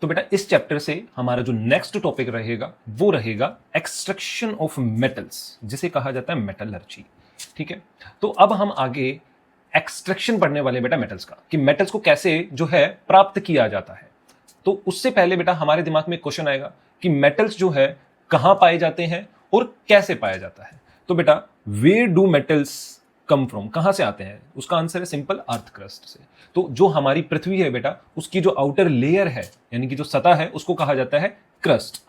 तो बेटा इस चैप्टर से हमारा जो नेक्स्ट टॉपिक रहेगा वो रहेगा एक्सट्रैक्शन ऑफ मेटल्स, जिसे कहा जाता है मेटलर्जी। ठीक है, तो अब हम आगे एक्सट्रैक्शन पढ़ने वाले बेटा मेटल्स का, कि मेटल्स को कैसे जो है प्राप्त किया जाता है। तो उससे पहले बेटा हमारे दिमाग में क्वेश्चन आएगा कि मेटल्स जो है कहां पाए जाते हैं और कैसे पाया जाता है। तो बेटा where do metals come from, कहां से आते हैं? उसका आंसर है सिंपल, अर्थ क्रस्ट से। तो जो हमारी पृथ्वी है बेटा, उसकी जो आउटर लेयर है यानी कि जो सतह है, उसको कहा जाता है क्रस्ट।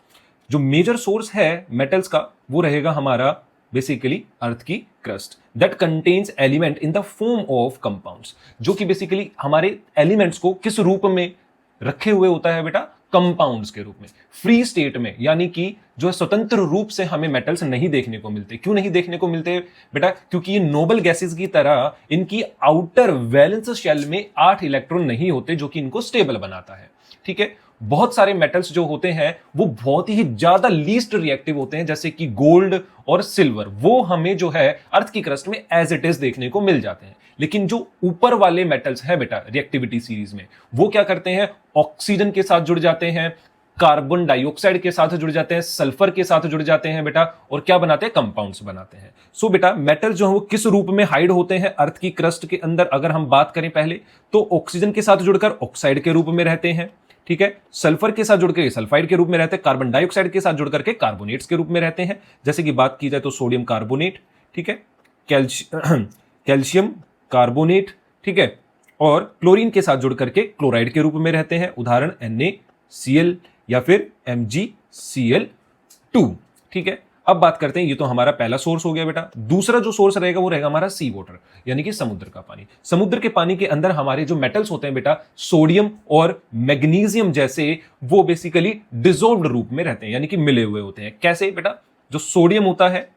जो मेजर सोर्स है मेटल्स का वो रहेगा हमारा बेसिकली अर्थ की crust that contains element in the form of compounds, जो कि बेसिकली हमारे एलिमेंट्स को किस रूप में रखे हुए होता है बेटा? कंपाउंड्स के रूप में, फ्री स्टेट में, यानी कि जो स्वतंत्र रूप से हमें मेटल्स नहीं देखने को मिलते। क्यों नहीं देखने को मिलते बेटा? क्योंकि ये नोबल गैसेस की तरह इनकी आउटर वैलेंस शेल में 8 इलेक्ट्रॉन नहीं होते, जो कि इनको स्टेबल बनाता है। ठीक है, बहुत सारे मेटल्स जो होते हैं वो बहुत ही ज्यादा लीस्ट रिएक्टिव होते हैं, जैसे कि गोल्ड और सिल्वर, वो हमें जो है अर्थ की क्रस्ट में एज इट इज देखने को मिल जाते हैं। लेकिन जो ऊपर वाले मेटल्स हैं बेटा रिएक्टिविटी सीरीज में, वो क्या करते हैं? ऑक्सीजन के साथ जुड़ जाते हैं, कार्बन डाइऑक्साइड के साथ जुड़ जाते हैं, सल्फर के साथ जुड़ जाते हैं बेटा, और क्या बनाते हैं? कंपाउंड्स बनाते हैं। सो बेटा मेटल जो है वो किस रूप में हाइड होते हैं अर्थ की क्रस्ट के अंदर? अगर हम बात करें पहले, तो ऑक्सीजन के साथ जुड़कर ऑक्साइड के रूप में रहते हैं। ठीक है, सल्फर के साथ जुड़कर सल्फाइड के रूप में रहते हैं, कार्बन डाइऑक्साइड के साथ जुड़कर के कार्बोनेट्स के रूप में रहते हैं। जैसे कि बात की जाए तो सोडियम कार्बोनेट, ठीक है, कैल्शियम कार्बोनेट, ठीक है, और क्लोरीन के साथ जुड़ करके क्लोराइड के रूप में रहते हैं, उदाहरण NaCl या फिर MgCl2। ठीक है, अब बात करते हैं, ये तो हमारा पहला सोर्स हो गया बेटा। दूसरा जो सोर्स रहेगा वो रहेगा हमारा सी वाटर, यानी कि समुद्र का पानी। समुद्र के पानी के अंदर हमारे जो मेटल्स होते हैं बेटा, सोडियम और मैग्नीशियम जैसे, वो बेसिकली डिसॉल्व्ड रूप में रहते हैं, यानी कि मिले हुए होते हैं। कैसे बेटा? जो सोडियम होता है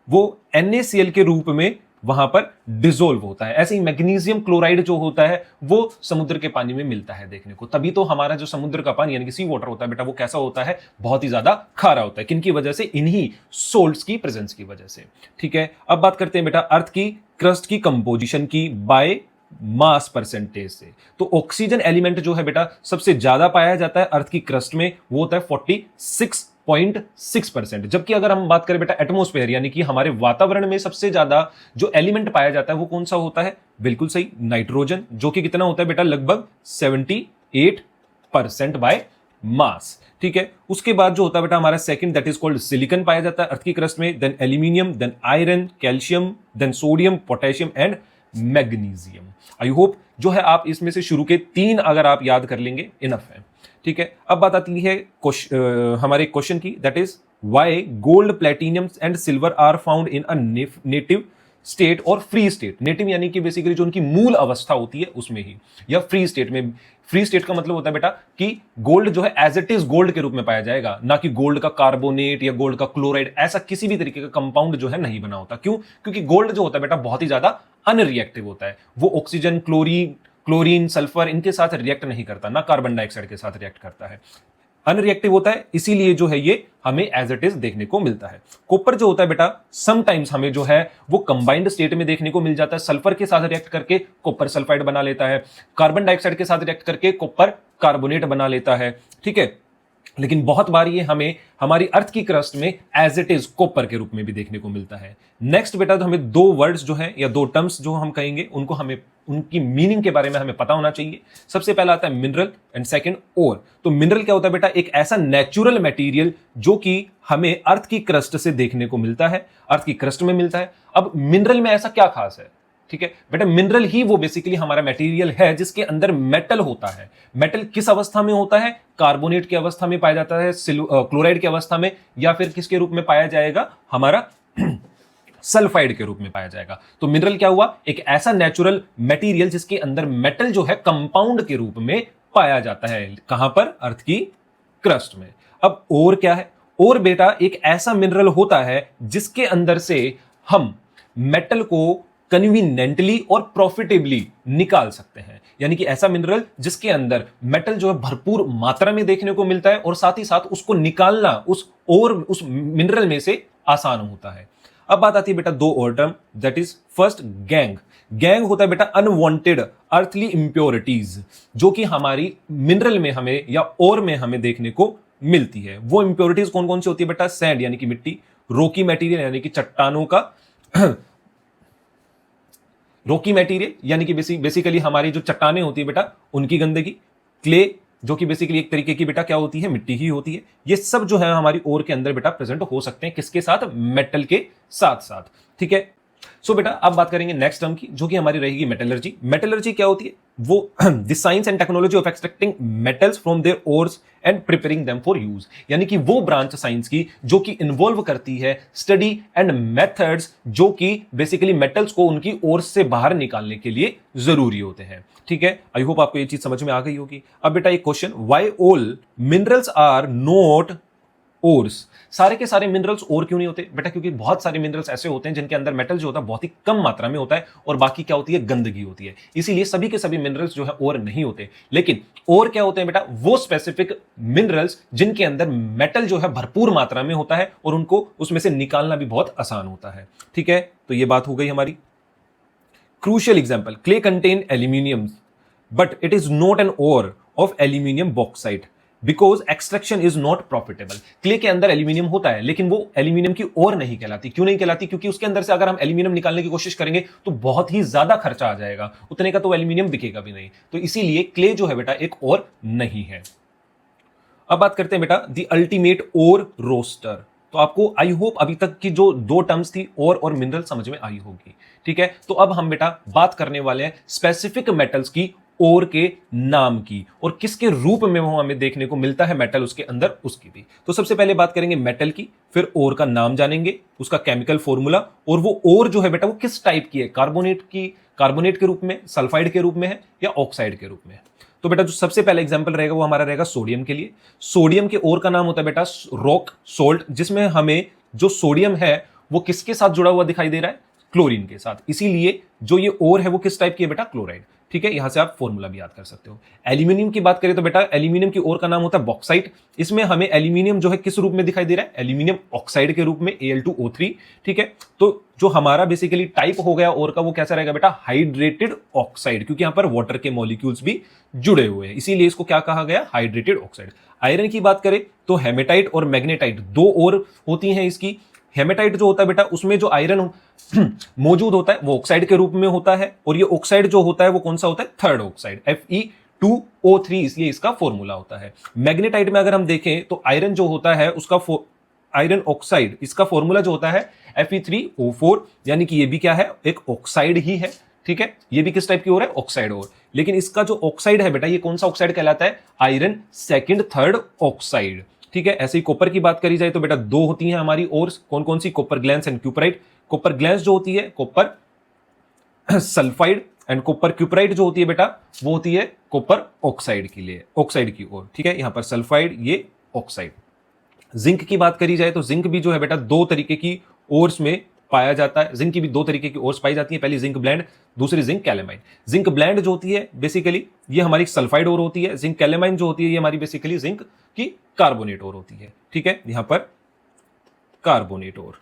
वो NaCl के रूप में वहां पर डिसॉल्व होता है, ऐसे ही मैग्नीशियम क्लोराइड जो होता है वो समुद्र के पानी में मिलता है देखने को। तभी तो हमारा जो समुद्र का पानी यानी कि सी वाटर होता है बेटा, वो कैसा होता है? बहुत ही ज्यादा खारा होता है। किनकी वजह से? इन्हीं सोल्ट्स की प्रेजेंस की वजह से। ठीक है, अब बात करते हैं बेटा अर्थ की क्रस्ट की कंपोजिशन की बाय मास परसेंटेज से। तो ऑक्सीजन एलिमेंट जो है बेटा सबसे ज्यादा पाया जाता है अर्थ की क्रस्ट में, वो होता है 46.6%। जबकि अगर हम बात करें बेटा एटमॉस्फेयर यानी कि हमारे वातावरण में सबसे ज्यादा जो एलिमेंट पाया जाता है वो कौन सा होता है? बिल्कुल सही, नाइट्रोजन, जो कि कितना होता है बेटा? लगभग 78% बाय मास। ठीक है, उसके बाद जो होता है बेटा हमारा second, that is called silicon, पाया जाता है अर्थ की क्रस्ट में, then aluminium, then iron, calcium, then sodium, potassium and magnesium. I hope जो है आप इसमें से शुरू के 3 अगर आप याद कर लेंगे इनफ है। ठीक है, अब बात आती है हमारे क्वेश्चन की, that is why gold, platinum and silver are found in a native state और फ्री स्टेट। नेटिव यानी कि बेसिकली जो उनकी मूल अवस्था होती है उसमें ही, या फ्री स्टेट में। फ्री स्टेट का मतलब होता है बेटा कि गोल्ड जो है एज इट इज गोल्ड के रूप में पाया जाएगा, ना कि गोल्ड का कार्बोनेट या गोल्ड का क्लोराइड, ऐसा किसी भी तरीके का कंपाउंड जो है नहीं बना होता। क्यों? क्योंकि गोल्ड जो होता है बेटा बहुत ही ज्यादा अनरिएक्टिव होता है, वो ऑक्सीजन, क्लोरीन, सल्फर इनके साथ रिएक्ट नहीं करता, ना कार्बन डाइऑक्साइड के साथ रिएक्ट करता है, अनरिएक्टिव होता है, इसीलिए जो है ये हमें एज इट इज देखने को मिलता है। कॉपर जो होता है बेटा समटाइम्स हमें जो है वो कंबाइंड स्टेट में देखने को मिल जाता है, सल्फर के साथ रिएक्ट करके कॉपर सल्फाइड बना लेता है, कार्बन डाइऑक्साइड के साथ रिएक्ट करके कॉपर कार्बोनेट बना लेता है। ठीक है, लेकिन बहुत बार ये हमें हमारी अर्थ की क्रस्ट में एज इट इज कॉपर के रूप में भी देखने को मिलता है। नेक्स्ट बेटा तो हमें 2 वर्ड्स जो हैं या 2 टर्म्स जो हम कहेंगे उनको हमें उनकी मीनिंग के बारे में हमें पता होना चाहिए। सबसे पहला आता है मिनरल एंड सेकंड ओर। तो मिनरल क्या होता है बेटा? एक ऐसा नेचुरल मटेरियल जो कि हमें अर्थ की क्रस्ट से देखने को मिलता है, अर्थ की क्रस्ट में मिलता है। अब मिनरल में ऐसा क्या खास है? ठीक है बेटा, मिनरल ही वो बेसिकली हमारा मटेरियल है जिसके अंदर मेटल होता है। मेटल किस अवस्था में होता है? कार्बोनेट की अवस्था में पाया जाता है, क्लोराइड की अवस्था में, या फिर किसके रूप में पाया जाएगा? हमारा सल्फाइड के रूप में पाया जाएगा। तो मिनरल क्या हुआ? एक ऐसा नेचुरल मटेरियल जिसके अंदर मेटल जो है कंपाउंड के रूप में पाया जाता है। कहां पर? अर्थ की क्रस्ट में। अब और क्या है? और बेटा एक ऐसा मिनरल होता है जिसके अंदर से हम मेटल को कन्वीनियंटली और प्रॉफिटेबली निकाल सकते हैं, यानी कि ऐसा मिनरल जिसके अंदर मेटल जो है भरपूर मात्रा में देखने को मिलता है और साथ ही साथ उसको निकालना उस मिनरल में से आसान होता है। अब बात आती है बेटा 2 और term, that is first gang. Gang होता है बेटा अनवांटेड अर्थली इंप्योरिटीज, जो कि हमारी मिनरल में हमें या ओर में हमें देखने को मिलती है। वो इंप्योरिटीज कौन कौन सी होती है बेटा? सैंड यानी कि मिट्टी, रोकी मटेरियल यानी कि चट्टानों का रोकी मटेरियल यानी कि बेसिकली हमारी जो चट्टानें होती है बेटा उनकी गंदगी, क्ले जो कि बेसिकली एक तरीके की बेटा क्या होती है? मिट्टी ही होती है। ये सब जो है हमारी ओर के अंदर बेटा प्रेजेंट हो सकते हैं, किसके साथ? मेटल के साथ साथ। ठीक है, सो बेटा अब बात करेंगे नेक्स्ट टर्म की, जो कि हमारी रहेगी मेटलर्जी। मेटलर्जी क्या होती है? वो the science and technology of extracting metals from their ores and preparing them for use, यानी कि वो ब्रांच साइंस की जो कि इन्वॉल्व करती है स्टडी एंड मेथड्स जो कि बेसिकली मेटल्स को उनकी ओर्स से बाहर निकालने के लिए जरूरी होते हैं। ठीक है, आई होप आपको ये चीज समझ में आ गई होगी। अब बेटा एक question, why all minerals are not ores? सारे के सारे मिनरल्स ओर क्यों नहीं होते बेटा? क्योंकि बहुत सारे मिनरल्स ऐसे होते हैं जिनके अंदर मेटल जो होता है बहुत ही कम मात्रा में होता है और बाकी क्या होती है? गंदगी होती है। इसीलिए सभी के सभी मिनरल्स जो है ओर नहीं होते। लेकिन ओर क्या होते हैं बेटा? वो स्पेसिफिक मिनरल्स जिनके अंदर मेटल जो है भरपूर मात्रा में होता है और उनको उसमें से निकालना भी बहुत आसान होता है। ठीक है, तो ये बात हो गई हमारी। Crucial example, clay contain aluminium but it is not an ore of aluminium bauxite because extraction is not profitable. Clay के अंदर एल्यूमिनियम होता है लेकिन वो एल्यूमिनियम की ओर नहीं कहलाती। क्यों नहीं कहलाती? क्योंकि उसके अंदर से अगर हम एल्यूमिनियम निकालने की कोशिश करेंगे तो बहुत ही ज्यादा खर्चा आ जाएगा, उतने का तो एल्यूमिनियम बिकेगा भी नहीं। तो इसीलिए क्ले जो है बेटा एक ओर नहीं है। अब बात करते हैं बेटा द अल्टीमेट ओर रोस्टर। तो आपको आई होप अभी तक की जो दो टर्म्स थी ओर और मिनरल समझ में आई होगी। ठीक है, तो अब हम बेटा बात करने वाले हैं स्पेसिफिक मेटल्स की ओर के नाम की और किसके रूप में वो हमें देखने को मिलता है मेटल उसके अंदर, उसकी भी। तो सबसे पहले बात करेंगे मेटल की, फिर ओर का नाम जानेंगे, उसका केमिकल फॉर्मूला, और वो ओर जो है बेटा वो किस टाइप की है? कार्बोनेट के रूप में, सल्फाइड के रूप में है या ऑक्साइड के रूप में है। तो बेटा जो सबसे पहला एग्जांपल रहेगा वो हमारा रहेगा सोडियम के लिए। सोडियम के ओर का नाम होता है बेटा रॉक सोल्ट, जिसमें हमें जो सोडियम है वो किसके साथ जुड़ा हुआ दिखाई दे रहा है? क्लोरीन के साथ। इसीलिए जो ये ओर है वो किस टाइप की है बेटा? क्लोराइड। ठीक है, यहां से आप फॉर्मूला भी याद कर सकते हो। एल्यूमिनियम की बात करें तो बेटा एल्यूमिनियम की ओर का नाम होता है बॉक्साइट। इसमें हमें एल्यूमिनियम जो है किस रूप में दिखाई दे रहा है? एल्यूमिनियम ऑक्साइड के रूप में, Al2O3। ठीक है, तो जो हमारा बेसिकली टाइप हो गया ओर का वो कैसा रहेगा बेटा? हाइड्रेटेड ऑक्साइड, क्योंकि यहां पर वाटर के मॉलिक्यूल्स भी जुड़े हुए हैं, इसीलिए इसको क्या कहा गया? Hydrated oxide. आयरन की बात करें तो हेमेटाइट और मैग्नेटाइट दो ओर होती हैं इसकी। हेमेटाइट जो होता है बेटा उसमें जो आयरन मौजूद होता है वो ऑक्साइड के रूप में होता है, और ये ऑक्साइड जो होता है वो कौन सा होता है? थर्ड ऑक्साइड, Fe2O3, इसलिए इसका फॉर्मूला होता है। मैग्नेटाइट में अगर हम देखें तो आयरन जो होता है उसका आयरन ऑक्साइड, इसका फॉर्मूला जो होता है Fe3O4, यानी कि ये भी क्या है? एक ऑक्साइड ही है। ठीक है, ये भी किस टाइप की ओर है? ऑक्साइड ओर। लेकिन इसका जो ऑक्साइड है बेटा ये कौन सा ऑक्साइड कहलाता है? Iron second third oxide. ठीक है, ऐसे ही कॉपर की बात करी जाए तो बेटा दो होती हैं हमारी ओर्स, कौन कौन सी? Copper glance and cuprite. Copper glance जो होती है copper sulphide, and copper cuprite जो होती है बेटा वो होती है कॉपर ऑक्साइड के लिए, ऑक्साइड की ओर। ठीक है, यहां पर सल्फाइड, ये ऑक्साइड। जिंक की बात करी जाए तो जिंक भी जो है बेटा दो तरीके की ओर्स में पाया जाता है। जिंक की भी दो तरीके की ओर्स पाई जाती है, पहली जिंक ब्लेंड, दूसरी जिंक कैलेमाइन। जिंक ब्लेंड जो होती है बेसिकली ये हमारी सल्फाइड ओर होती है। जिंक कैलेमाइन जो होती है ये हमारी बेसिकली जिंक की कार्बोनेट ओर होती है। ठीक है, यहां पर carbonate ore.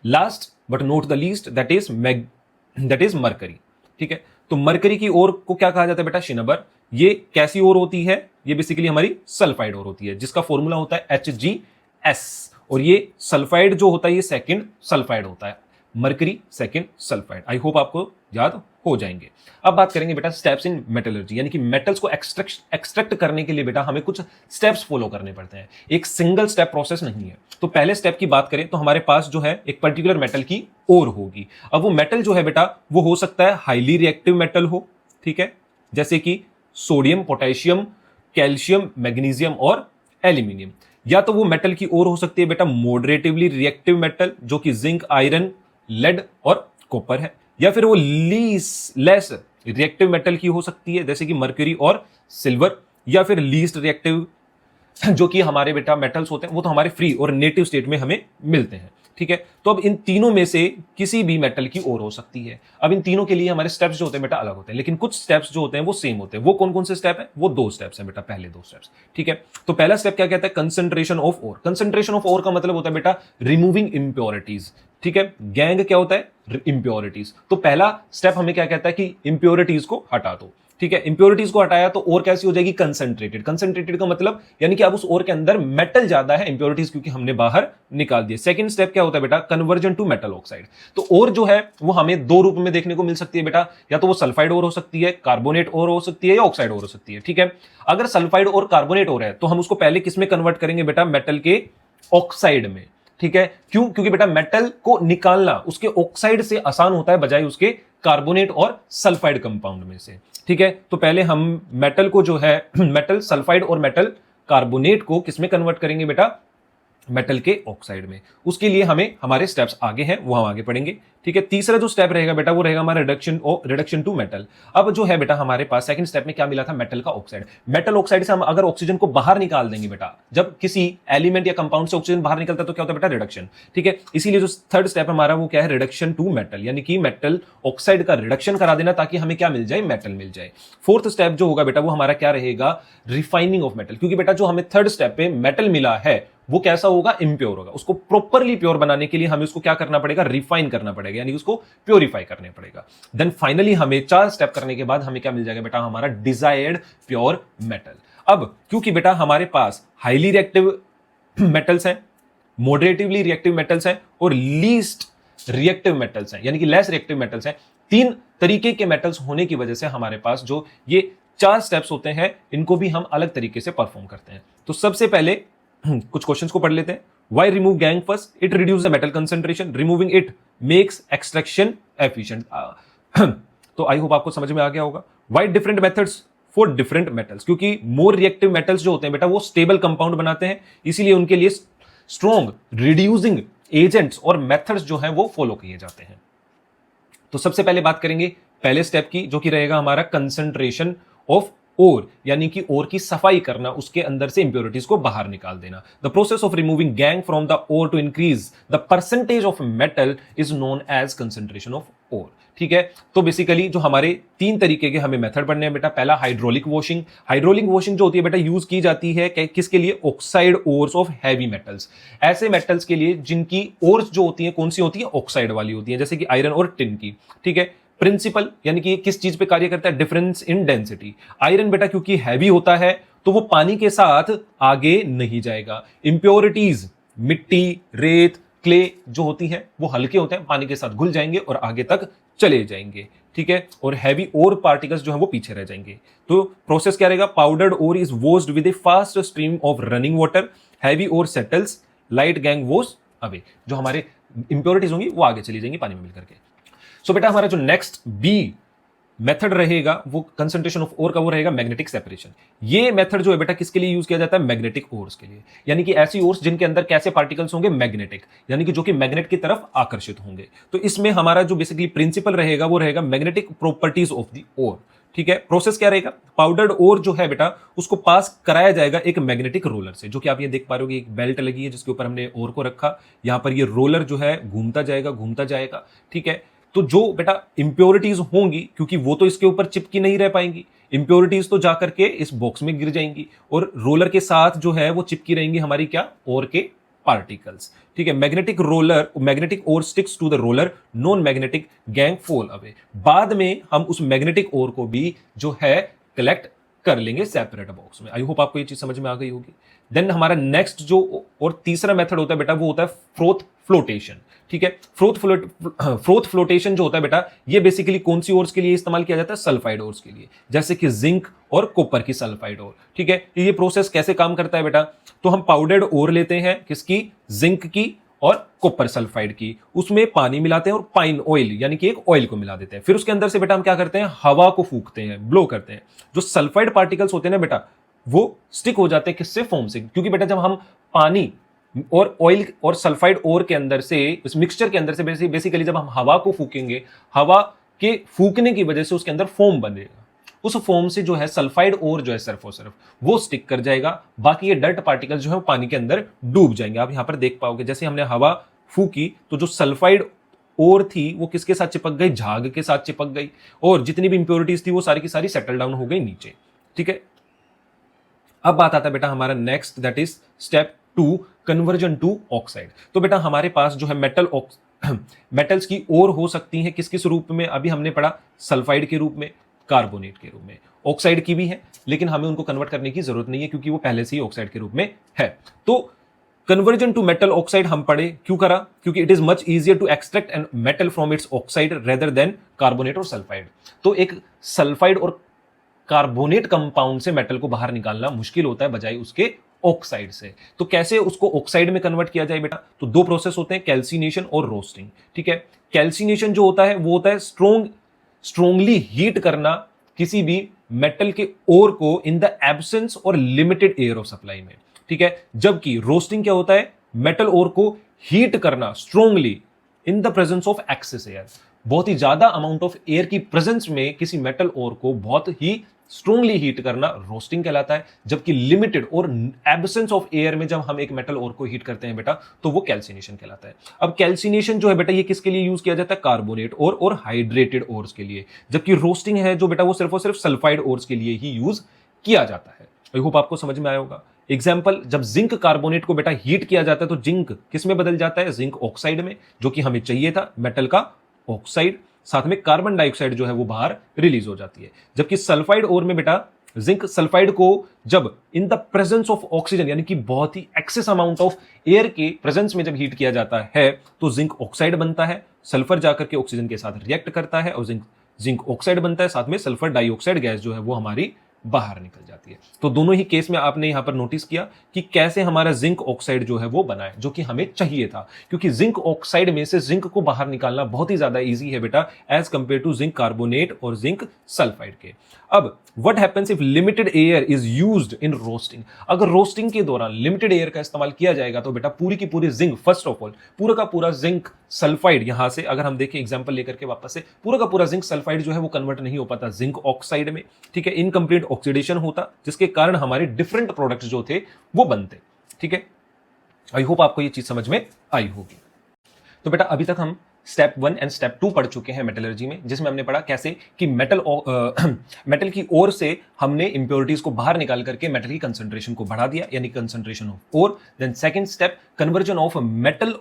Last but not the least that is mercury. ठीक है, तो मरकरी की ओर को क्या कहा जाता है बेटा? शिनबर। ये कैसी ओर होती है? ये बेसिकली हमारी सल्फाइड ओर होती है, जिसका फॉर्मूला होता है HgS, और ये सल्फाइड जो होता है ये सेकंड सल्फाइड होता है, mercury second sulphide. I hope आपको याद हो जाएंगे। अब बात करेंगे बेटा स्टेप्स इन मेटलर्जी, यानी कि मेटल्स को एक्सट्रैक्ट करने के लिए बेटा हमें कुछ स्टेप्स फॉलो करने पड़ते हैं, एक सिंगल स्टेप प्रोसेस नहीं है। तो पहले स्टेप की बात करें तो हमारे पास जो है एक पर्टिकुलर मेटल की ओर होगी। अब वो मेटल जो है बेटा वो हो सकता है हाईली रिएक्टिव मेटल हो, ठीक है, जैसे कि सोडियम, पोटेशियम, कैल्शियम, मैग्नीशियम और एल्यूमिनियम। या तो वो मेटल की ओर हो सकती है बेटा मॉडरेटिवली रिएक्टिव मेटल, जो कि जिंक, आयरन, लेड और कॉपर है। या फिर वो लेस रिएक्टिव मेटल की हो सकती है, जैसे कि मर्क्यूरी और सिल्वर। या फिर लीस्ट रिएक्टिव जो कि हमारे बेटा मेटल्स होते हैं वो तो हमारे फ्री और नेटिव स्टेट में हमें मिलते हैं। ठीक है, तो अब इन तीनों में से किसी भी मेटल की ओर हो सकती है। अब इन तीनों के लिए हमारे स्टेप्स जो होते हैं बेटा अलग होते हैं, लेकिन कुछ स्टेप्स जो होते हैं वो सेम होते हैं। वो कौन कौन से स्टेप है? वो दो स्टेप्स हैं बेटा, पहले दो स्टेप्स। ठीक है, तो पहला स्टेप क्या कहता है? Concentration of ore. Concentration of ore का मतलब होता है बेटा रिमूविंग इंप्योरिटीज। ठीक है। गैंग क्या होता है, इंप्योरिटीज। तो पहला स्टेप हमें क्या कहता है कि इंप्योरिटीज को हटा दो, ठीक है। इंप्योरिटीज को हटाया तो और कैसी हो जाएगी, कंसंट्रेटेड। कंसंट्रेटेड का मतलब यानी कि अब उस ओर के अंदर मेटल ज्यादा है, इंप्योरिटीज क्योंकि हमने बाहर निकाल दिए। सेकंड स्टेप क्या होता है बेटा, कन्वर्जन टू मेटल ऑक्साइड। तो और जो है वो हमें दो रूप में देखने को मिल सकती है बेटा, या तो वो सल्फाइड और हो सकती है, कार्बोनेट और हो सकती है, या ऑक्साइड और हो सकती है, ठीक है। अगर सल्फाइड और कार्बोनेट और है तो हम उसको पहले किस में कन्वर्ट करेंगे बेटा, मेटल के ऑक्साइड में, ठीक है। क्यों, क्योंकि बेटा मेटल को निकालना उसके ऑक्साइड से आसान होता है बजाय उसके कार्बोनेट और सल्फाइड कंपाउंड में से, ठीक है। तो पहले हम मेटल को जो है मेटल सल्फाइड और मेटल कार्बोनेट को किसमें कन्वर्ट करेंगे बेटा, मेटल के ऑक्साइड में। उसके लिए हमें हमारे स्टेप्स आगे हैं, वो हम आगे पढ़ेंगे, ठीक है। तीसरा जो स्टेप रहेगा बेटा वो रहेगा हमारा रिडक्शन टू मेटल। अब जो है बेटा हमारे पास सेकंड स्टेप में क्या मिला था, मेटल का ऑक्साइड। मेटल ऑक्साइड से हम अगर ऑक्सीजन को बाहर निकाल देंगे बेटा, जब किसी एलिमेंट या कंपाउंड से ऑक्सीजन बाहर निकलता है तो क्या होता है बेटा, रिडक्शन, ठीक है। इसीलिए जो थर्ड स्टेप हमारा वो क्या है, रिडक्शन टू मेटल, यानी कि मेटल ऑक्साइड का रिडक्शन करा देना ताकि हमें क्या मिल जाए, मेटल मिल जाए। फोर्थ स्टेप जो होगा बेटा वो हमारा क्या रहेगा, रिफाइनिंग ऑफ मेटल। क्योंकि बेटा जो हमें थर्ड स्टेप पे मेटल मिला है वो कैसा होगा, इम्प्योर होगा। उसको प्रॉपरली प्योर बनाने के लिए हमें उसको क्या करना पड़ेगा, रिफाइन करना पड़ेगा, यानी उसको प्योरीफाई करने पड़ेगा। देन फाइनली हमें 4 स्टेप करने के बाद हमें क्या मिल जाएगा बेटा, हमारा डिजायर्ड प्योर मेटल। अब क्योंकि बेटा हमारे पास हाईली रिएक्टिव मेटल्स हैं, मॉडरेटिवली रिएक्टिव मेटल्स हैं और लीस्ट रिएक्टिव मेटल्स हैं, यानी कि लेस रिएक्टिव मेटल्स हैं। 3 तरीके के मेटल्स होने की वजह से हमारे पास जो ये 4 स्टेप्स होते हैं इनको भी हम अलग तरीके से परफॉर्म करते हैं। तो सबसे पहले कुछ क्वेश्चंस को पढ़ लेते हैं। Why remove gang first? It reduces the metal concentration. Removing it makes extraction efficient. तो आई होप आपको समझ में आ गया होगा। Why different methods for different metals? क्योंकि मोर रिएक्टिव मेटल्स जो होते हैं बेटा वो स्टेबल कंपाउंड बनाते हैं, इसीलिए उनके लिए स्ट्रॉन्ग रिड्यूसिंग एजेंट्स और मेथड्स जो हैं वो फॉलो किए जाते हैं। तो सबसे पहले बात करेंगे पहले स्टेप की, जो कि रहेगा हमारा कंसंट्रेशन ऑफ ओर, यानी कि ओर की सफाई करना, उसके अंदर से इंप्योरिटीज को बाहर निकाल देना। The process of removing gangue from the ore to increase the percentage of metal is known as concentration of ore, ठीक है। तो बेसिकली जो हमारे 3 तरीके के हमें मेथड पढ़ने हैं बेटा, पहला हाइड्रोलिक वॉशिंग। हाइड्रोलिक वॉशिंग जो होती है बेटा यूज की जाती है किसके लिए, oxide ores of heavy metals, ऐसे मेटल्स के लिए जिनकी ओर्स जो होती है कौन सी होती है, ऑक्साइड वाली होती है, जैसे कि आयरन और टिन की, ठीक है। प्रिंसिपल यानी कि किस चीज पे कार्य करता है, डिफरेंस इन डेंसिटी। आयरन बेटा क्योंकि हैवी होता है तो वो पानी के साथ आगे नहीं जाएगा। इंप्योरिटीज मिट्टी, रेत, क्ले जो होती है वो हल्के होते हैं, पानी के साथ घुल जाएंगे और आगे तक चले जाएंगे, ठीक है। और हैवी ओर पार्टिकल्स जो है वो पीछे रह जाएंगे। तो प्रोसेस क्या रहेगा, powdered ore is washed with a fast stream of running water, heavy ore settles, light gangue wash away. जो हमारे इंप्योरिटीज होंगी वो आगे चली जाएंगी पानी में मिलकर के। सो बेटा हमारा जो नेक्स्ट बी मेथड रहेगा वो कंसंट्रेशन ऑफ ओर का, वो रहेगा मैग्नेटिक सेपरेशन। ये मेथड जो है बेटा किसके लिए यूज किया जाता है, मैग्नेटिक ओर्स के लिए, यानी कि ऐसी ओर्स जिनके अंदर कैसे पार्टिकल्स होंगे, मैग्नेटिक, यानी कि जो कि मैग्नेट की तरफ आकर्षित होंगे। तो इसमें हमारा जो बेसिकली प्रिंसिपल रहेगा वो रहेगा magnetic properties of the ore, ठीक है। प्रोसेस क्या रहेगा, पाउडर्ड ओर जो है बेटा उसको पास कराया जाएगा एक मैग्नेटिक रोलर से, जो कि आप ये देख पा रहे हो, एक बेल्ट लगी है जिसके ऊपर हमने ओर को रखा, यहां पर ये रोलर जो है घूमता जाएगा, ठीक है। तो जो बेटा इंप्योरिटीज होंगी, क्योंकि वो तो इसके ऊपर चिपकी नहीं रह पाएंगी, इंप्योरिटीज तो जाकर के इस बॉक्स में गिर जाएंगी और रोलर के साथ जो है वो चिपकी रहेंगी हमारी क्या, ओर के पार्टिकल्स, ठीक है। Magnetic ore sticks to the roller, non magnetic gangue fall away. बाद में हम उस मैग्नेटिक ओर को भी जो है कलेक्ट कर लेंगे सेपरेट बॉक्स में। आई होप आपको ये चीज समझ में आ गई होगी। देन हमारा नेक्स्ट जो और तीसरा मेथड होता है बेटा वो होता है फ्रोथ फ्लोटेशन, ठीक है। फ्रोथ फ्लोटेशन जो होता है बेटा ये बेसिकली कौन सी ओर्स के लिए इस्तेमाल किया जाता है, सल्फाइड ओर्स के लिए, जैसे कि जिंक और कॉपर की सल्फाइड ओर, ठीक है। ये प्रोसेस कैसे काम करता है बेटा, तो हम पाउडर्ड ओर लेते हैं किसकी, जिंक की और कॉपर सल्फाइड की, उसमें पानी मिलाते हैं और पाइन ऑयल यानी कि एक ऑयल को मिला देते हैं। फिर उसके अंदर से बेटा हम क्या करते हैं, हवा को फूंकते हैं, ब्लो करते हैं। जो सल्फाइड पार्टिकल्स होते हैं ना बेटा वो स्टिक हो जाते हैं किससे, फोम से, क्योंकि बेटा जब हम पानी और ऑयल और सल्फाइड ओर के अंदर से, इस मिक्सचर के अंदर से बेसिकली जब हम हवा को फूकेंगे, हवा के फूकने की वजह से उसके अंदर फोम बनेगा, उस फोम से जो है सल्फाइड ओर जो है सिर्फ और सिर्फ वो स्टिक कर जाएगा, बाकी ये डर्ट पार्टिकल जो है वो पानी के अंदर डूब जाएंगे। आप यहां पर देख पाओगे जैसे हमने हवा फूकी तो जो सल्फाइड ओर थी वो किसके साथ चिपक गई, झाग के साथ चिपक गई, और जितनी भी इंप्योरिटीज थी वो सारी की सारी सेटल डाउन हो गई नीचे, ठीक है। अब बात आता है बेटा हमारा next, that is step 2, conversion to oxide. तो बेटा हमारे पास जो है मेटल्स की और हो सकती हैं किस किस रूप में, अभी हमने पढ़ा सल्फाइड के रूप में, कार्बोनेट के रूप में, ऑक्साइड की भी है लेकिन हमें उनको कन्वर्ट करने की जरूरत नहीं है क्योंकि वो पहले से ही ऑक्साइड के रूप में है। तो कन्वर्जन टू मेटल ऑक्साइड हम पढ़े, क्यों करा? क्योंकि it is much easier to extract an metal from its oxide rather than carbonate और सल्फाइड। तो एक सल्फाइड और कार्बोनेट कंपाउंड से मेटल को बाहर निकालना मुश्किल होता है बजाय उसके ऑक्साइड से। तो कैसे उसको ऑक्साइड में कन्वर्ट किया जाए बेटा? तो दो प्रोसेस होते हैं, कैल्सिनेशन और रोस्टिंग। ठीक है, कैल्सिनेशन जो होता है वो होता है स्ट्रोंगली हीट करना किसी भी मेटल के ओर को इन द एब्सेंस और लिमिटेड एयर ऑफ सप्लाई में। ठीक है, जबकि रोस्टिंग क्या होता है? मेटल ओर को हीट करना strongly in the presence of excess air, बहुत ही ज्यादा अमाउंट ऑफ एयर की प्रेजेंस में किसी मेटल ओर को बहुत ही स्ट्रोंगली हीट करना रोस्टिंग कहलाता है। जबकि लिमिटेड और एब्सेंस ऑफ एयर में जब हम एक मेटल ओर को हीट करते हैं बेटा तो वो कैल्सिनेशन कहलाता है। अब कैल्सिनेशन जो है बेटा ये किसके लिए यूज किया जाता है? कार्बोनेट और हाइड्रेटेड ओर्स के लिए। जबकि रोस्टिंग है जो बेटा वो सिर्फ और सिर्फ सल्फाइड ओर्स के लिए ही यूज किया जाता है। आई होप आपको समझ में आया होगा। एग्जाम्पल, जब जिंक कार्बोनेट को बेटा हीट किया जाता है तो जिंक किस में बदल जाता है? जिंक ऑक्साइड में, जो कि हमें चाहिए था मेटल का ऑक्साइड। साथ में कार्बन डाइऑक्साइड जो है वो बाहर रिलीज हो जाती है। जबकि सल्फाइड ओर में बेटा जिंक सल्फाइड को जब इन द प्रेजेंस ऑफ ऑक्सीजन यानी कि बहुत ही एक्सेस अमाउंट ऑफ एयर के प्रेजेंस में जब हीट किया जाता है तो जिंक ऑक्साइड बनता है। सल्फर जाकर के ऑक्सीजन के साथ रिएक्ट करता है और जिंक ऑक्साइड बनता है। साथ में सल्फर डाइऑक्साइड गैस जो है वो हमारी बाहर निकल जाती है। तो दोनों ही केस में आपने यहां पर नोटिस किया कि कैसे हमारा जिंक ऑक्साइड जो है वो बना है, जो कि हमें चाहिए था, क्योंकि जिंक ऑक्साइड में से जिंक को बाहर निकालना बहुत ही ज्यादा इजी है बेटा as compare to zinc carbonate और जिंक सल्फाइड के। अब what happens if limited air is used in roasting? अगर रोस्टिंग के दौरान लिमिटेड एयर का इस्तेमाल किया जाएगा तो बेटा पूरी की पूरी जिंक, फर्स्ट ऑफ ऑल पूरा का पूरा जिंक सल्फाइड, यहां से अगर हम देखें एग्जांपल लेकर के वापस से, पूरा का पूरा जिंक सल्फाइड जो है वो कन्वर्ट नहीं हो पाता जिंक ऑक्साइड में। ठीक है, इनकम्प्लीट ऑक्सीडेशन होता जिसके कारण हमारे डिफरेंट प्रोडक्ट्स जो थे वो बनते। ठीक है, आई होप आपको ये चीज समझ में आई होगी। तो बेटा अभी तक हम स्टेप 1 एंड स्टेप 2 पढ़ चुके हैं मेटलर्जी में, जिसमें हमने पढ़ा कैसे कि मेटल की ओर से हमने इंप्योरिटीज को बाहर निकाल करके मेटल की कंसंट्रेशन को बढ़ा दिया, यानी concentration of ore. Then second step, conversion of metal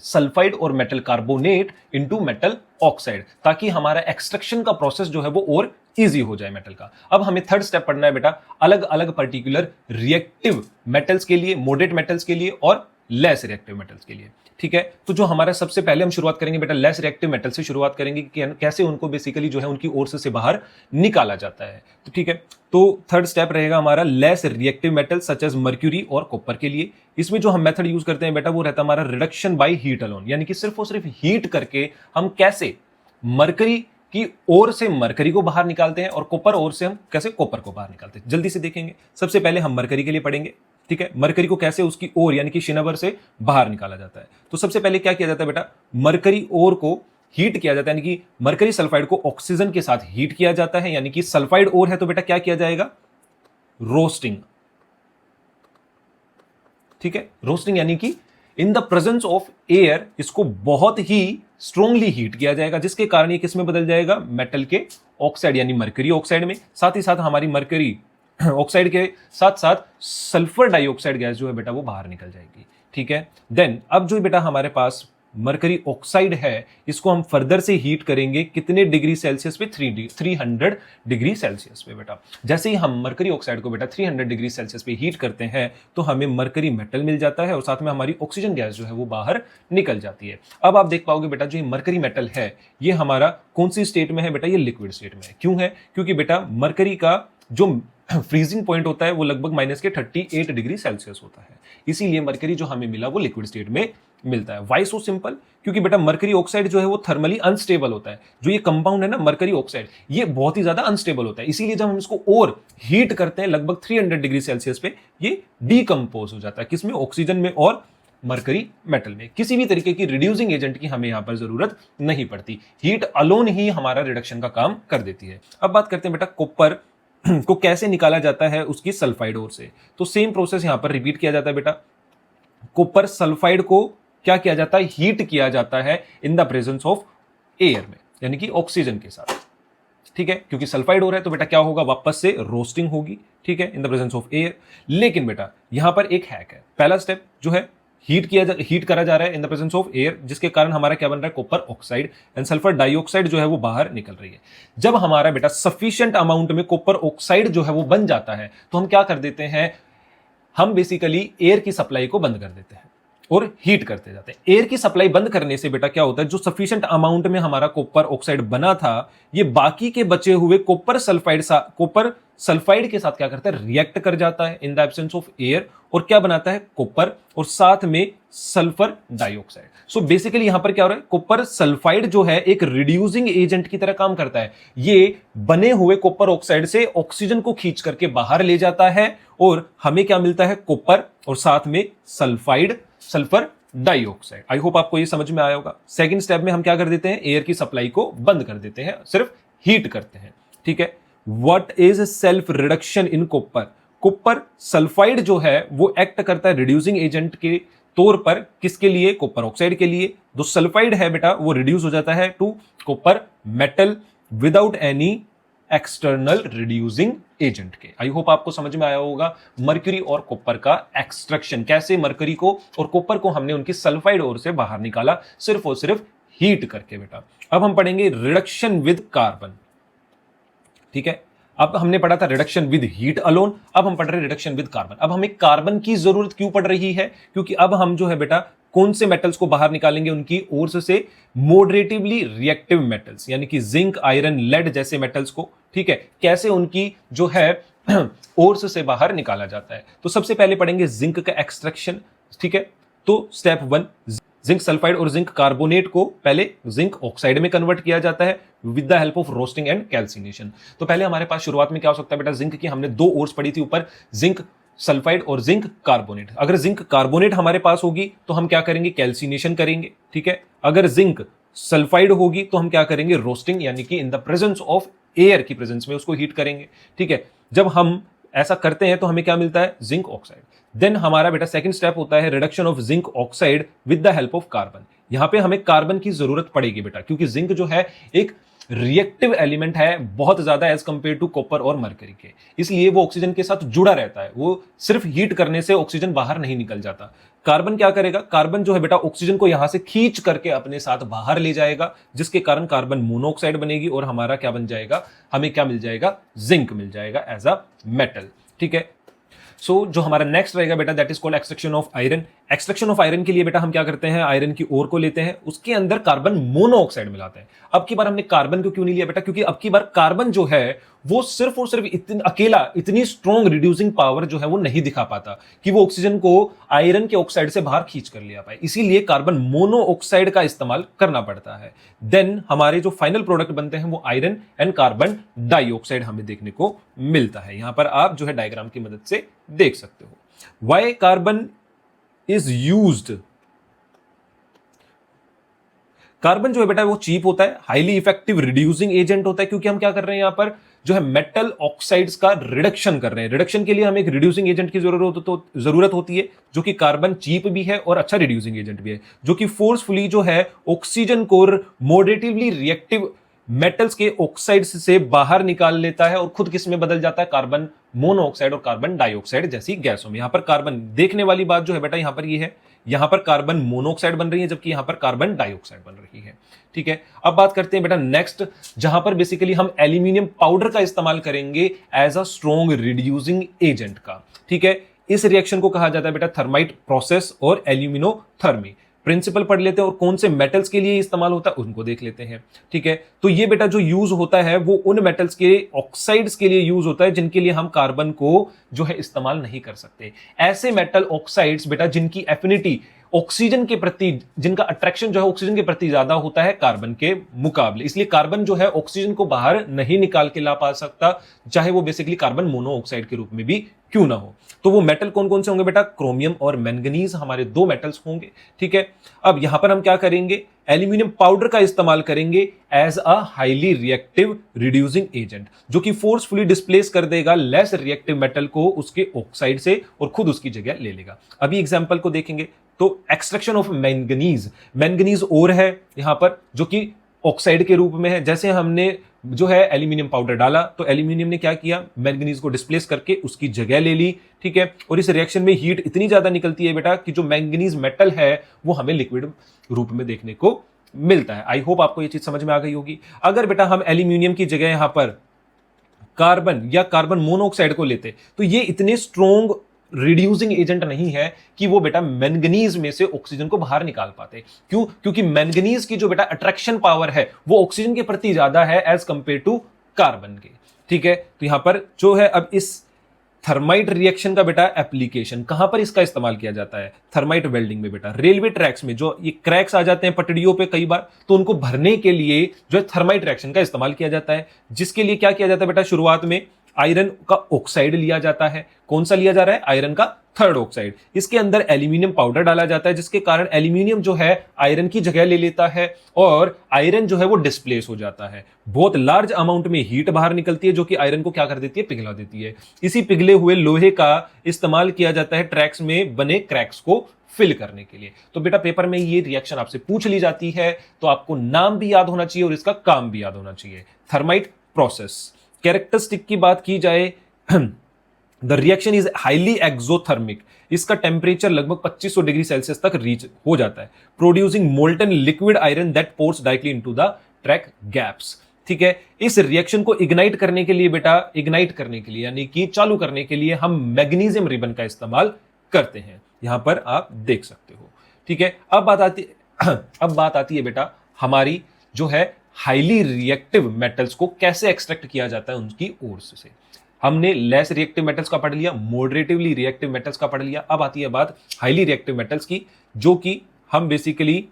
sulphide और metal carbonate into metal oxide, ताकि हमारा एक्सट्रैक्शन का प्रोसेस जो है वो और इजी हो जाए मेटल का। अब हमें थर्ड स्टेप पढ़ना है बेटा अलग अलग पर्टिकुलर रिएक्टिव मेटल्स के लिए, मॉडरेट मेटल्स के लिए और लेस रिएक्टिव मेटल्स के लिए। ठीक है, तो जो हमारा सबसे पहले हम शुरुआत करेंगे बेटा लेस रिएक्टिव मेटल से शुरुआत करेंगे कि कैसे उनको बेसिकली जो है उनकी ओर से बाहर निकाला जाता है। तो ठीक है, तो थर्ड स्टेप रहेगा हमारा less reactive metal such as mercury और कॉपर के लिए। इसमें जो हम मेथड यूज करते हैं बेटा वो रहता है हमारा रिडक्शन बाय हीट अलोन, यानी कि सिर्फ और सिर्फ हीट करके हम कैसे मरकरी की ओर से मरकरी को बाहर निकालते हैं और कॉपर ओर से हम कैसे कॉपर को बाहर निकालते हैं। जल्दी से देखेंगे। सबसे पहले हम मरकरी के लिए पढ़ेंगे। ठीक है, मरकरी को कैसे उसकी ओर यानी कि शिनवर से बाहर निकाला जाता है। तो सबसे पहले क्या किया जाता है बेटा, मरकरी ओर को हीट किया जाता है, यानी कि मरकरी सल्फाइड को ऑक्सीजन के साथ हीट किया जाता है, यानी कि सल्फाइड ओर है तो बेटा क्या किया जाएगा, रोस्टिंग। ठीक है, रोस्टिंग यानी कि इन द प्रेजेंस ऑफ एयर इसको बहुत ही स्ट्रोंगली हीट किया जाएगा, जिसके कारण ये किस में बदल जाएगा, मेटल के ऑक्साइड यानी मरकरी ऑक्साइड में। साथ ही साथ हमारी मरकरी ऑक्साइड के साथ साथ सल्फर डाइऑक्साइड गैस जो है बेटा वो बाहर निकल जाएगी। ठीक है, देन अब जो बेटा हमारे पास मरकरी ऑक्साइड है इसको हम फर्दर से हीट करेंगे कितने डिग्री सेल्सियस पे, 300 डिग्री सेल्सियस पे बेटा। जैसे ही हम मरकरी ऑक्साइड को बेटा 300 डिग्री सेल्सियस पे हीट करते हैं तो हमें मरकरी मेटल मिल जाता है और साथ में हमारी ऑक्सीजन गैस जो है वो बाहर निकल जाती है। अब आप देख पाओगे बेटा जो ये मरकरी मेटल है ये हमारा कौन सी स्टेट में है बेटा, ये लिक्विड स्टेट में है। क्यों है, क्योंकि बेटा मरकरी का जो फ्रीजिंग पॉइंट होता है वो लगभग -38 डिग्री सेल्सियस होता है, इसीलिए मरकरी जो हमें मिला वो लिक्विड स्टेट में मिलता है। वाई सो सिंपल, क्योंकि बेटा मरकरी ऑक्साइड जो है वो थर्मली अनस्टेबल होता है। जो ये कंपाउंड है ना मरकरी ऑक्साइड ये बहुत ही ज्यादा अनस्टेबल होता है, इसीलिए जब हम इसको और हीट करते हैं लगभग 300 डिग्री सेल्सियस पे ये डीकंपोज हो जाता है। किसमें, ऑक्सीजन में और मरकरी मेटल में। किसी भी तरीके की रिड्यूसिंग एजेंट की हमें यहां पर जरूरत नहीं पड़ती, हीट अलोन ही हमारा रिडक्शन का काम कर देती है। अब बात करते हैं बेटा कॉपर को कैसे निकाला जाता है उसकी सल्फाइड ओर से। तो सेम प्रोसेस यहां पर रिपीट किया जाता है बेटा। कॉपर सल्फाइड को क्या किया जाता है, हीट किया जाता है इन द प्रेजेंस ऑफ एयर में, यानी कि ऑक्सीजन के साथ। ठीक है, क्योंकि सल्फाइड हो रहा है तो बेटा क्या होगा, वापस से रोस्टिंग होगी। ठीक है, इन द प्रेजेंस ऑफ एयर। लेकिन बेटा यहां पर एक हैक है। पहला स्टेप जो है हीट करा जा रहा है इन द प्रेजेंस ऑफ एयर, जिसके कारण हमारा क्या बन रहा है, copper oxide and sulphur dioxide जो है वो बाहर निकल रही है। जब हमारा बेटा सफिशिएंट अमाउंट में कॉपर ऑक्साइड जो है वो बन जाता है तो हम क्या कर देते हैं, हम बेसिकली एयर की सप्लाई को बंद कर देते हैं और हीट करते जाते हैं। एयर की सप्लाई बंद करने से बेटा क्या होता है, जो सफिशिएंट अमाउंट में हमारा कॉपर ऑक्साइड बना था, ये बाकी के बचे हुए कॉपर सल्फाइड के साथ क्या करता है, रिएक्ट कर जाता है in the absence of air, और क्या बनाता है, कॉपर और साथ में सल्फर डाइऑक्साइड। सो बेसिकली यहां पर क्या हो रहा है, कॉपर सल्फाइड जो है एक रिड्यूसिंग एजेंट की तरह काम करता है। ये बने हुए कॉपर ऑक्साइड से ऑक्सीजन को खींच करके बाहर ले जाता है और हमें क्या मिलता है, कॉपर और साथ में सल्फर डाइऑक्साइड। आई होप आपको ये समझ में आया होगा। सेकंड स्टेप में हम क्या कर देते हैं, एयर की सप्लाई को बंद कर देते हैं, सिर्फ हीट करते हैं। ठीक है, what is self reduction in copper? Copper sulphide जो है वो एक्ट करता है रिड्यूसिंग एजेंट के तौर पर, किसके लिए, कॉपर ऑक्साइड के लिए। जो सल्फाइड है बेटा वो रिड्यूस हो जाता है to copper metal without any external reducing agent के। आई होप आपको समझ में आया होगा मरकरी और कॉपर का एक्सट्रैक्शन, कैसे मरकरी को और कॉपर को हमने उनकी सल्फाइड ओर से बाहर निकाला, सिर्फ और सिर्फ हीट करके बेटा। अब हम पढ़ेंगे रिडक्शन विद कार्बन। ठीक है, अब हमने पढ़ा था रिडक्शन विद हीट अलोन, अब हम पढ़ रहे हैं रिडक्शन विद कार्बन। अब हमें कार्बन की जरूरत क्यों पड़ रही है, क्योंकि अब हम जो है बेटा कौन से मेटल्स को बाहर निकालेंगे, उनकी ओर से मॉडरेटिवली रिएक्टिव मेटल्स, यानी कि जिंक, आयरन, लेड जैसे मेटल्स को। ठीक है, कैसे उनकी जो है ओर्स से बाहर निकाला जाता है। तो सबसे पहले पढ़ेंगे जिंक का एक्सट्रैक्शन। ठीक है, तो स्टेप 1, जिंक सल्फाइड और जिंक कार्बोनेट को पहले जिंक ऑक्साइड में कन्वर्ट किया जाता है with the help of roasting and calcination. तो पहले हमारे पास शुरुआत में क्या हो सकता है बेटा, जिंक की हमने 2 ओर्स पढ़ी थी ऊपर, जिंक सल्फाइड और जिंक कार्बोनेट। अगर जिंक कार्बोनेट हमारे पास होगी तो हम क्या करेंगे, कैल्सिनेशन करेंगे। ठीक है, अगर जिंक सल्फाइड होगी तो हम क्या करेंगे, रोस्टिंग, यानी कि इन द प्रेजेंस ऑफ एयर की प्रेजेंस में उसको हीट करेंगे। ठीक है, जब हम ऐसा करते हैं तो हमें क्या मिलता है, जिंक ऑक्साइड। देन हमारा बेटा सेकंड स्टेप होता है reduction of zinc oxide with the help of carbon. यहां पे हमें कार्बन की जरूरत पड़ेगी बेटा, क्योंकि जिंक जो है एक रिएक्टिव एलिमेंट है बहुत ज्यादा एज कंपेयर टू कॉपर और मरकरी के, इसलिए वो ऑक्सीजन के साथ जुड़ा रहता है। वो सिर्फ हीट करने से ऑक्सीजन बाहर नहीं निकल जाता। कार्बन क्या करेगा, कार्बन जो है बेटा ऑक्सीजन को यहां से खींच करके अपने साथ बाहर ले जाएगा, जिसके कारण कार्बन मोनोऑक्साइड बनेगी और हमारा क्या बन जाएगा, हमें क्या मिल जाएगा, जिंक मिल जाएगा एज अ मेटल। ठीक है, सो जो हमारा नेक्स्ट रहेगा बेटा that is called extraction of iron. Extraction of iron के लिए बेटा हम क्या करते हैं, आयरन की ओर को लेते हैं, उसके अंदर कार्बन मोनोऑक्साइड मिलाते हैं। अब की बार हमने कार्बन को क्यों नहीं लिया बेटा, क्योंकि अब की बार कार्बन जो है वो सिर्फ और सिर्फ अकेला इतनी स्ट्रॉन्ग रिड्यूसिंग पावर जो है वो नहीं दिखा पाता कि वो ऑक्सीजन को आयरन के ऑक्साइड से बाहर खींच कर लिया पाए, इसीलिए कार्बन मोनोऑक्साइड का इस्तेमाल करना पड़ता है। देन हमारे जो फाइनल प्रोडक्ट बनते हैं वो आयरन एंड कार्बन डाइऑक्साइड हमें देखने को मिलता है। यहां पर आप जो है डायग्राम की मदद से देख सकते हो। Why carbon is used, carbon जो है बेटा वो चीप होता है, हाईली इफेक्टिव रिड्यूसिंग एजेंट होता है, क्योंकि हम क्या कर रहे हैं यहां पर जो है मेटल ऑक्साइड्स का रिडक्शन कर रहे हैं। रिडक्शन के लिए हमें एक रिड्यूसिंग एजेंट की जरूरत होती है, जो कि कार्बन चीप भी है और अच्छा रिड्यूसिंग एजेंट भी है, जो कि फोर्सफुली जो है ऑक्सीजन को मॉडरेटिवली रिएक्टिव मेटल्स के ऑक्साइड्स से बाहर निकाल लेता है और खुद किस में बदल जाता है, कार्बन मोनोऑक्साइड और कार्बन डाइऑक्साइड जैसी गैसों में। यहां पर कार्बन देखने वाली बात जो है बेटा यहां पर ये है, यहां पर कार्बन मोनोऑक्साइड बन रही है जबकि यहां पर कार्बन डाइऑक्साइड बन रही है। ठीक है, अब बात करते हैं बेटा नेक्स्ट, जहां पर बेसिकली हम एल्यूमिनियम पाउडर का इस्तेमाल करेंगे as a strong reducing agent का। ठीक है, इस रिएक्शन को कहा जाता है बेटा थर्माइट प्रोसेस और एल्यूमिनोथर्मी। प्रिंसिपल पढ़ लेते हैं और कौन से मेटल्स के लिए इस्तेमाल होता है उनको देख लेते हैं। ठीक है, तो ये बेटा जो यूज होता है वो उन मेटल्स के ऑक्साइड्स के लिए यूज होता है जिनके लिए हम कार्बन को जो है इस्तेमाल नहीं कर सकते। ऐसे मेटल ऑक्साइड्स बेटा जिनकी एफिनिटी ऑक्सीजन के प्रति, जिनका अट्रैक्शन जो है ऑक्सीजन के प्रति ज्यादा होता है कार्बन के मुकाबले, इसलिए कार्बन जो है ऑक्सीजन को बाहर नहीं निकाल के ला पा सकता, चाहे वो बेसिकली कार्बन मोनोऑक्साइड के रूप में भी क्यों ना हो। तो वो मेटल कौन कौन से होंगे बेटा, क्रोमियम और मैंगनीज हमारे 2 मेटल्स होंगे। ठीक है, अब यहां पर हम क्या करेंगे, एल्यूमिनियम पाउडर का इस्तेमाल करेंगे as a highly reactive reducing agent, जो कि फोर्सफुली डिस्प्लेस कर देगा लेस रिएक्टिव मेटल को उसके ऑक्साइड से और खुद उसकी जगह ले लेगा। अभी एग्जांपल को देखेंगे तो एक्सट्रैक्शन ऑफ मैंगनीज, मैंगनीज ओर है यहां पर जो कि ऑक्साइड के रूप में है। जैसे हमने जो है एल्यूमिनियम पाउडर डाला, तो एल्यूमिनियम ने क्या किया, मैंगनीज को डिस्प्लेस करके उसकी जगह ले ली, ठीक है। और इस रिएक्शन में हीट इतनी ज्यादा निकलती है बेटा कि जो मैंगनीज मेटल है वो हमें लिक्विड रूप में देखने को मिलता है। आई होप आपको ये चीज समझ में आ गई होगी। अगर बेटा हम एल्यूमिनियम की जगह यहां पर कार्बन या कार्बन मोनोऑक्साइड को लेते तो ये इतने स्ट्रॉन्ग रिड्यूसिंग एजेंट नहीं है कि वो बेटा मैंगनीज में से ऑक्सीजन को बाहर निकाल पाते। क्यों? क्योंकि मैंगनीज की जो बेटा अट्रैक्शन पावर है वो ऑक्सीजन के प्रति ज्यादा है एज कंपेयर टू कार्बन के, ठीक है। तो यहां पर जो है अब इस थर्माइट रिएक्शन का बेटा एप्लीकेशन कहां पर इसका इस्तेमाल किया जाता है, थर्माइट वेल्डिंग में बेटा। रेलवे ट्रैक्स में जो ये क्रैक्स आ जाते हैं पटड़ियों पे कई बार, तो उनको भरने के लिए जो है थर्माइट रिएक्शन का इस्तेमाल किया जाता है, जिसके लिए क्या किया जाता है बेटा, शुरुआत में आयरन का ऑक्साइड लिया जाता है। कौन सा लिया जा रहा है, आयरन का थर्ड ऑक्साइड। इसके अंदर एल्यूमिनियम पाउडर डाला जाता है, जिसके कारण एल्यूमिनियम जो है आयरन की जगह ले लेता है और आयरन जो है वो डिस्प्लेस हो जाता है। बहुत लार्ज अमाउंट में हीट बाहर निकलती है जो कि आयरन को क्या कर देती है, पिघला देती है। इसी पिघले हुए लोहे का इस्तेमाल किया जाता है ट्रैक्स में बने क्रैक्स को फिल करने के लिए। तो बेटा पेपर में ये रिएक्शन आपसे पूछ ली जाती है, तो आपको नाम भी याद होना चाहिए और इसका काम भी याद होना चाहिए, थर्माइट प्रोसेस। कैरेक्टरिस्टिक की बात की जाए, the reaction is highly exothermic, इसका टेम्परेचर लगभग 2500 डिग्री सेल्सियस तक रीच हो जाता है, producing molten liquid iron that pores directly into the track gaps, ठीक है। इस रिएक्शन को इग्नाइट करने के लिए बेटा, इग्नाइट करने के लिए यानी कि चालू करने के लिए हम मैग्नीशियम रिबन का इस्तेमाल करते हैं, यहां पर आप देख सकते हो, ठीक है। अब बात आती है बेटा हमारी जो है हाईली रिएक्टिव मेटल्स को कैसे एक्सट्रैक्ट किया जाता है उनकी ओर से। हमने लेस रिएक्टिव मेटल्स का पढ़ लिया, मॉडरेटिवली रिएक्टिव मेटल्स का पढ़ लिया। अब आती है बात हाईली रिएक्टिव मेटल्स की, जो कि हम बेसिकली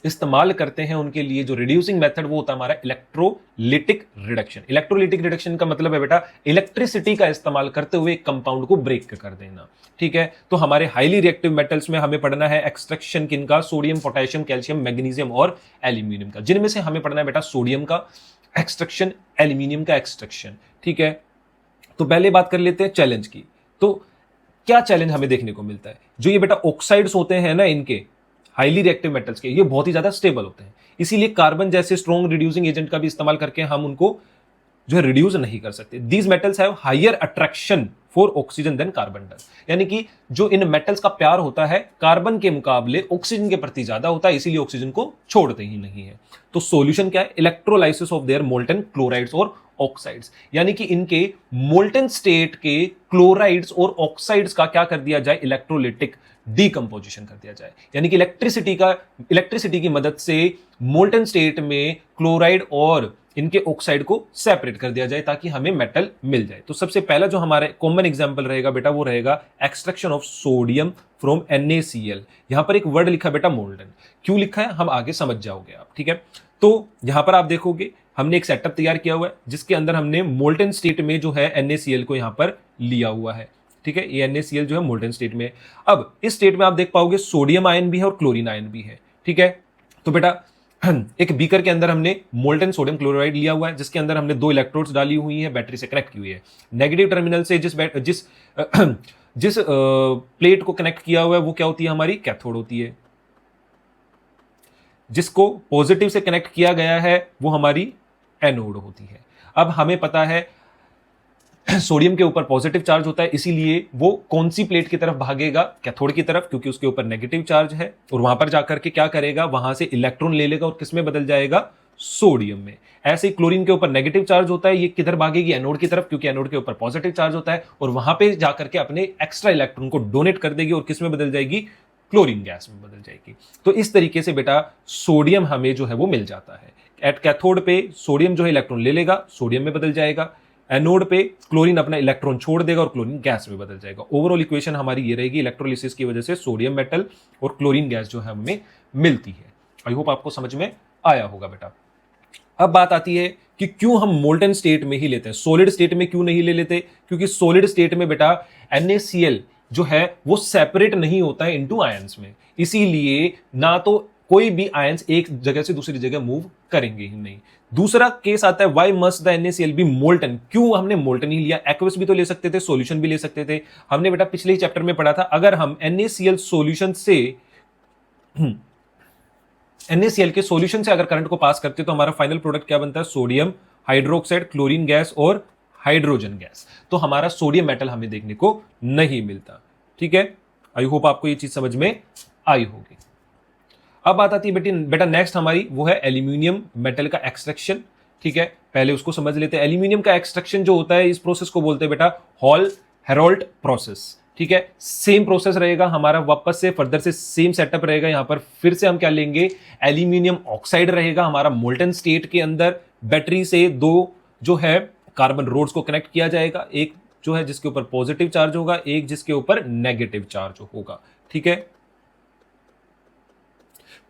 इस्तेमाल करते हैं उनके लिए। जो रिड्यूसिंग मेथड वो होता है हमारा इलेक्ट्रोलिटिक रिडक्शन। इलेक्ट्रोलिटिक रिडक्शन का मतलब है बेटा इलेक्ट्रिसिटी का इस्तेमाल करते हुए एक कंपाउंड को ब्रेक कर देना, ठीक है। तो हमारे हाईली रिएक्टिव मेटल्स में हमें पढ़ना है एक्सट्रैक्शन किनका, सोडियम, पोटेशियम, कैल्शियम, मैग्नीशियम और एल्यूमिनियम का। जिनमें से हमें पढ़ना है बेटा सोडियम का एक्सट्रैक्शन, एल्यूमिनियम का एक्सट्रैक्शन, ठीक है। तो पहले बात कर लेते हैं चैलेंज की। तो क्या चैलेंज हमें देखने को मिलता है, जो ये बेटा ऑक्साइड्स होते हैं ना इनके, हाईली रिएक्टिव मेटल्स के, ये बहुत ही ज्यादा स्टेबल होते हैं, इसीलिए कार्बन जैसे स्ट्रॉन्ग रिड्यूसिंग एजेंट का भी इस्तेमाल करके हम उनको जो है रिड्यूस नहीं कर सकते। These metals have higher attraction for oxygen than carbon does, यानी कि जो इन मेटल्स का प्यार होता है कार्बन के मुकाबले ऑक्सीजन के प्रति ज्यादा होता है, इसीलिए ऑक्सीजन को छोड़ते ही नहीं है। तो सॉल्यूशन क्या है, electrolysis of their molten chlorides और ऑक्साइड्स, यानी कि इनके मोल्टन स्टेट के क्लोराइड्स और ऑक्साइड्स का क्या कर दिया जाए, इलेक्ट्रोलिटिक डीकंपोजिशन कर दिया जाए। यानी कि इलेक्ट्रिसिटी की मदद से मोल्टन स्टेट में क्लोराइड और इनके ऑक्साइड को सेपरेट कर दिया जाए ताकि हमें मेटल मिल जाए। तो सबसे पहला जो हमारे कॉमन एग्जांपल रहेगा बेटा वो रहेगा extraction of sodium from NaCl। यहां पर एक वर्ड लिखा बेटा मोल्टन, क्यों लिखा है हम आगे समझ जाओगे आप, ठीक है। तो यहां पर आप देखोगे हमने एक सेटअप तैयार किया हुआ है जिसके अंदर हमने मोल्टन स्टेट में जो है NaCl को यहां पर लिया हुआ है, ठीक है। ये NaCl जो है मोल्टन स्टेट में। अब इस स्टेट में आप देख पाओगे सोडियम आयन भी है और क्लोरीन आयन भी है, ठीक है। तो बेटा एक बीकर के अंदर हमने मोल्टन सोडियम क्लोराइड लिया हुआ है जिसके अंदर हमने 2 इलेक्ट्रोड्स डाली हुई है, बैटरी से कनेक्ट की हुई है। नेगेटिव टर्मिनल से जिस प्लेट को कनेक्ट किया हुआ है वो क्या होती है, हमारी कैथोड होती है। जिसको पॉजिटिव से कनेक्ट किया गया है वो हमारी एनोड होती है। अब हमें पता है सोडियम के ऊपर पॉजिटिव चार्ज होता है, इसीलिए वो कौन सी प्लेट की तरफ भागेगा, कैथोड की तरफ, क्योंकि उसके ऊपर नेगेटिव चार्ज है। और वहां पर जाकर के क्या करेगा, वहां से इलेक्ट्रॉन ले लेगा और किस में बदल जाएगा, सोडियम में। ऐसे ही क्लोरीन के ऊपर नेगेटिव चार्ज होता है, ये किधर भागेगी, एनोड की तरफ, क्योंकि एनोड के ऊपर पॉजिटिव चार्ज होता है, और वहां पे जाकर के अपने एक्स्ट्रा इलेक्ट्रॉन को डोनेट कर देगी और किस में बदल जाएगी, क्लोरीन गैस में बदल जाएगी। तो इस तरीके से बेटा सोडियम हमें जो है वो मिल जाता है। एट कैथोड पे सोडियम जो है इलेक्ट्रॉन ले लेगा, सोडियम में बदल जाएगा। एनोड पे क्लोरीन अपना इलेक्ट्रॉन छोड़ देगा और क्लोरीन गैस में बदल जाएगा। ओवरऑल इक्वेशन हमारी ये रहेगी, इलेक्ट्रोलिसिस की वजह से सोडियम मेटल और क्लोरीन गैस जो है हमें मिलती है। आई होप आपको समझ में आया होगा बेटा। अब बात आती है कि क्यों हम मोल्टन स्टेट में ही लेते हैं, सॉलिड स्टेट में क्यों नहीं ले लेते, क्योंकि सॉलिड स्टेट में बेटा NaCl जो है वो सेपरेट नहीं होता है इनटू आयंस में, इसीलिए ना तो कोई भी आयंस एक जगह से दूसरी जगह मूव करेंगे ही नहीं। दूसरा केस आता है why must the NaCl be molten, क्यों हमने मोल्टन ही लिया, एक्वस भी तो ले सकते थे, सॉल्यूशन भी ले सकते थे। हमने बेटा पिछले ही चैप्टर में पढ़ा था, अगर हम NaCl सॉल्यूशन से NaCl के सॉल्यूशन से अगर करंट को पास करते तो हमारा फाइनल प्रोडक्ट क्या बनता है, सोडियम हाइड्रोक्साइड, क्लोरीन गैस और हाइड्रोजन गैस। तो हमारा सोडियम मेटल हमें देखने को नहीं मिलता। ठीक है, आई होप आपको ये चीज समझ में आई होगी। अब बात आती है बेटा नेक्स्ट हमारी, वो है एल्यूमिनियम मेटल का एक्सट्रैक्शन। ठीक है, पहले उसको समझ लेते हैं। एल्यूमिनियम का एक्सट्रैक्शन जो होता है, इस प्रोसेस को बोलते हैं बेटा हॉल हेरोल्ड प्रोसेस। ठीक है, सेम प्रोसेस रहेगा हमारा, वापस से फर्दर से सेम सेटअप रहेगा। यहां पर फिर से हम क्या लेंगे, एल्यूमिनियम ऑक्साइड रहेगा हमारा मोल्टन स्टेट के अंदर। बैटरी से दो जो है कार्बन रोड्स को कनेक्ट किया जाएगा, एक जो है जिसके ऊपर पॉजिटिव चार्ज होगा, एक जिसके ऊपर नेगेटिव चार्ज होगा। ठीक है,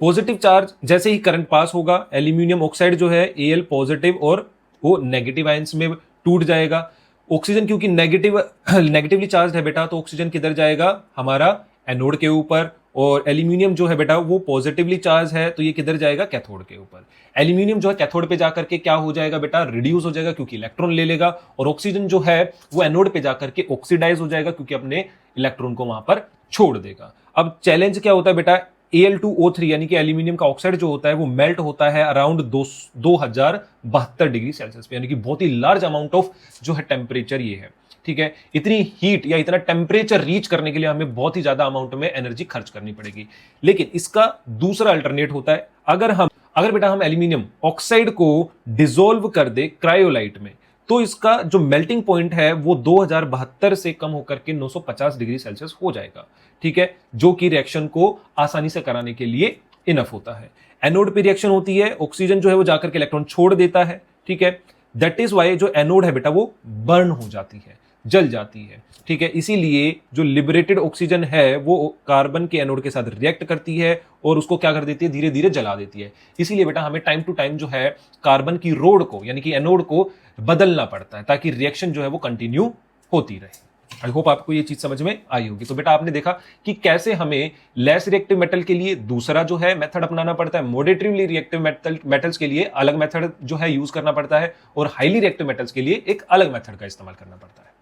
पॉजिटिव चार्ज जैसे ही करंट पास होगा, एल्यूमिनियम ऑक्साइड जो है Al पॉजिटिव और वो नेगेटिव आयंस में टूट जाएगा। ऑक्सीजन क्योंकि नेगेटिवली चार्ज है बेटा, तो ऑक्सीजन किधर जाएगा, हमारा एनोड के ऊपर। और एल्यूमिनियम जो है बेटा वो पॉजिटिवली चार्ज है, तो ये किधर जाएगा, कैथोड के ऊपर। एल्यूमिनियम जो है कैथोड पे जाकर के क्या हो जाएगा बेटा, रिड्यूस हो जाएगा क्योंकि इलेक्ट्रॉन ले लेगा। और ऑक्सीजन जो है वो एनोड पे जाकर के ऑक्सीडाइज हो जाएगा क्योंकि अपने इलेक्ट्रॉन को वहां पर छोड़ देगा। अब चैलेंज क्या होता है बेटा, Al2O3 यानी कि एल्यूमिनियम का ऑक्साइड जो होता है वो मेल्ट होता है अराउंड 2072 डिग्री सेल्सियस पे, यानी कि बहुत ही लार्ज अमाउंट ऑफ जो है टेम्परेचर ये है। ठीक है, इतनी हीट या इतना टेम्परेचर रीच करने के लिए हमें बहुत ही ज्यादा अमाउंट में एनर्जी खर्च करनी पड़ेगी। लेकिन इसका दूसरा अल्टरनेट होता है, अगर बेटा हम एल्यूमिनियम ऑक्साइड को डिसोल्व कर दे क्रायोलाइट में, तो इसका जो मेल्टिंग पॉइंट है वो 2072 से कम होकर के 950 डिग्री सेल्सियस हो जाएगा। ठीक है, जो कि रिएक्शन को आसानी से कराने के लिए इनफ होता है। एनोड पे रिएक्शन होती है, ऑक्सीजन जो है वो जाकर के इलेक्ट्रॉन छोड़ देता है। ठीक है, दैट इज वाई जो एनोड है बेटा वो बर्न हो जाती है, जल जाती है। ठीक है, इसीलिए जो लिबरेटेड ऑक्सीजन है वो कार्बन के एनोड के साथ रिएक्ट करती है और उसको क्या कर देती है, धीरे धीरे जला देती है। इसीलिए बेटा हमें टाइम टू टाइम जो है कार्बन की रोड को यानी कि एनोड को बदलना पड़ता है ताकि रिएक्शन जो है वो कंटिन्यू होती रहे। आई होप आपको ये चीज समझ में आई होगी। तो बेटा आपने देखा कि कैसे हमें लेस रिएक्टिव मेटल के लिए दूसरा जो है मेथड अपनाना पड़ता है, मॉडरेटली रिएक्टिव मेटल्स के लिए अलग मेथड जो है यूज करना पड़ता है, और हाईली रिएक्टिव मेटल्स के लिए एक अलग मेथड का इस्तेमाल करना पड़ता है।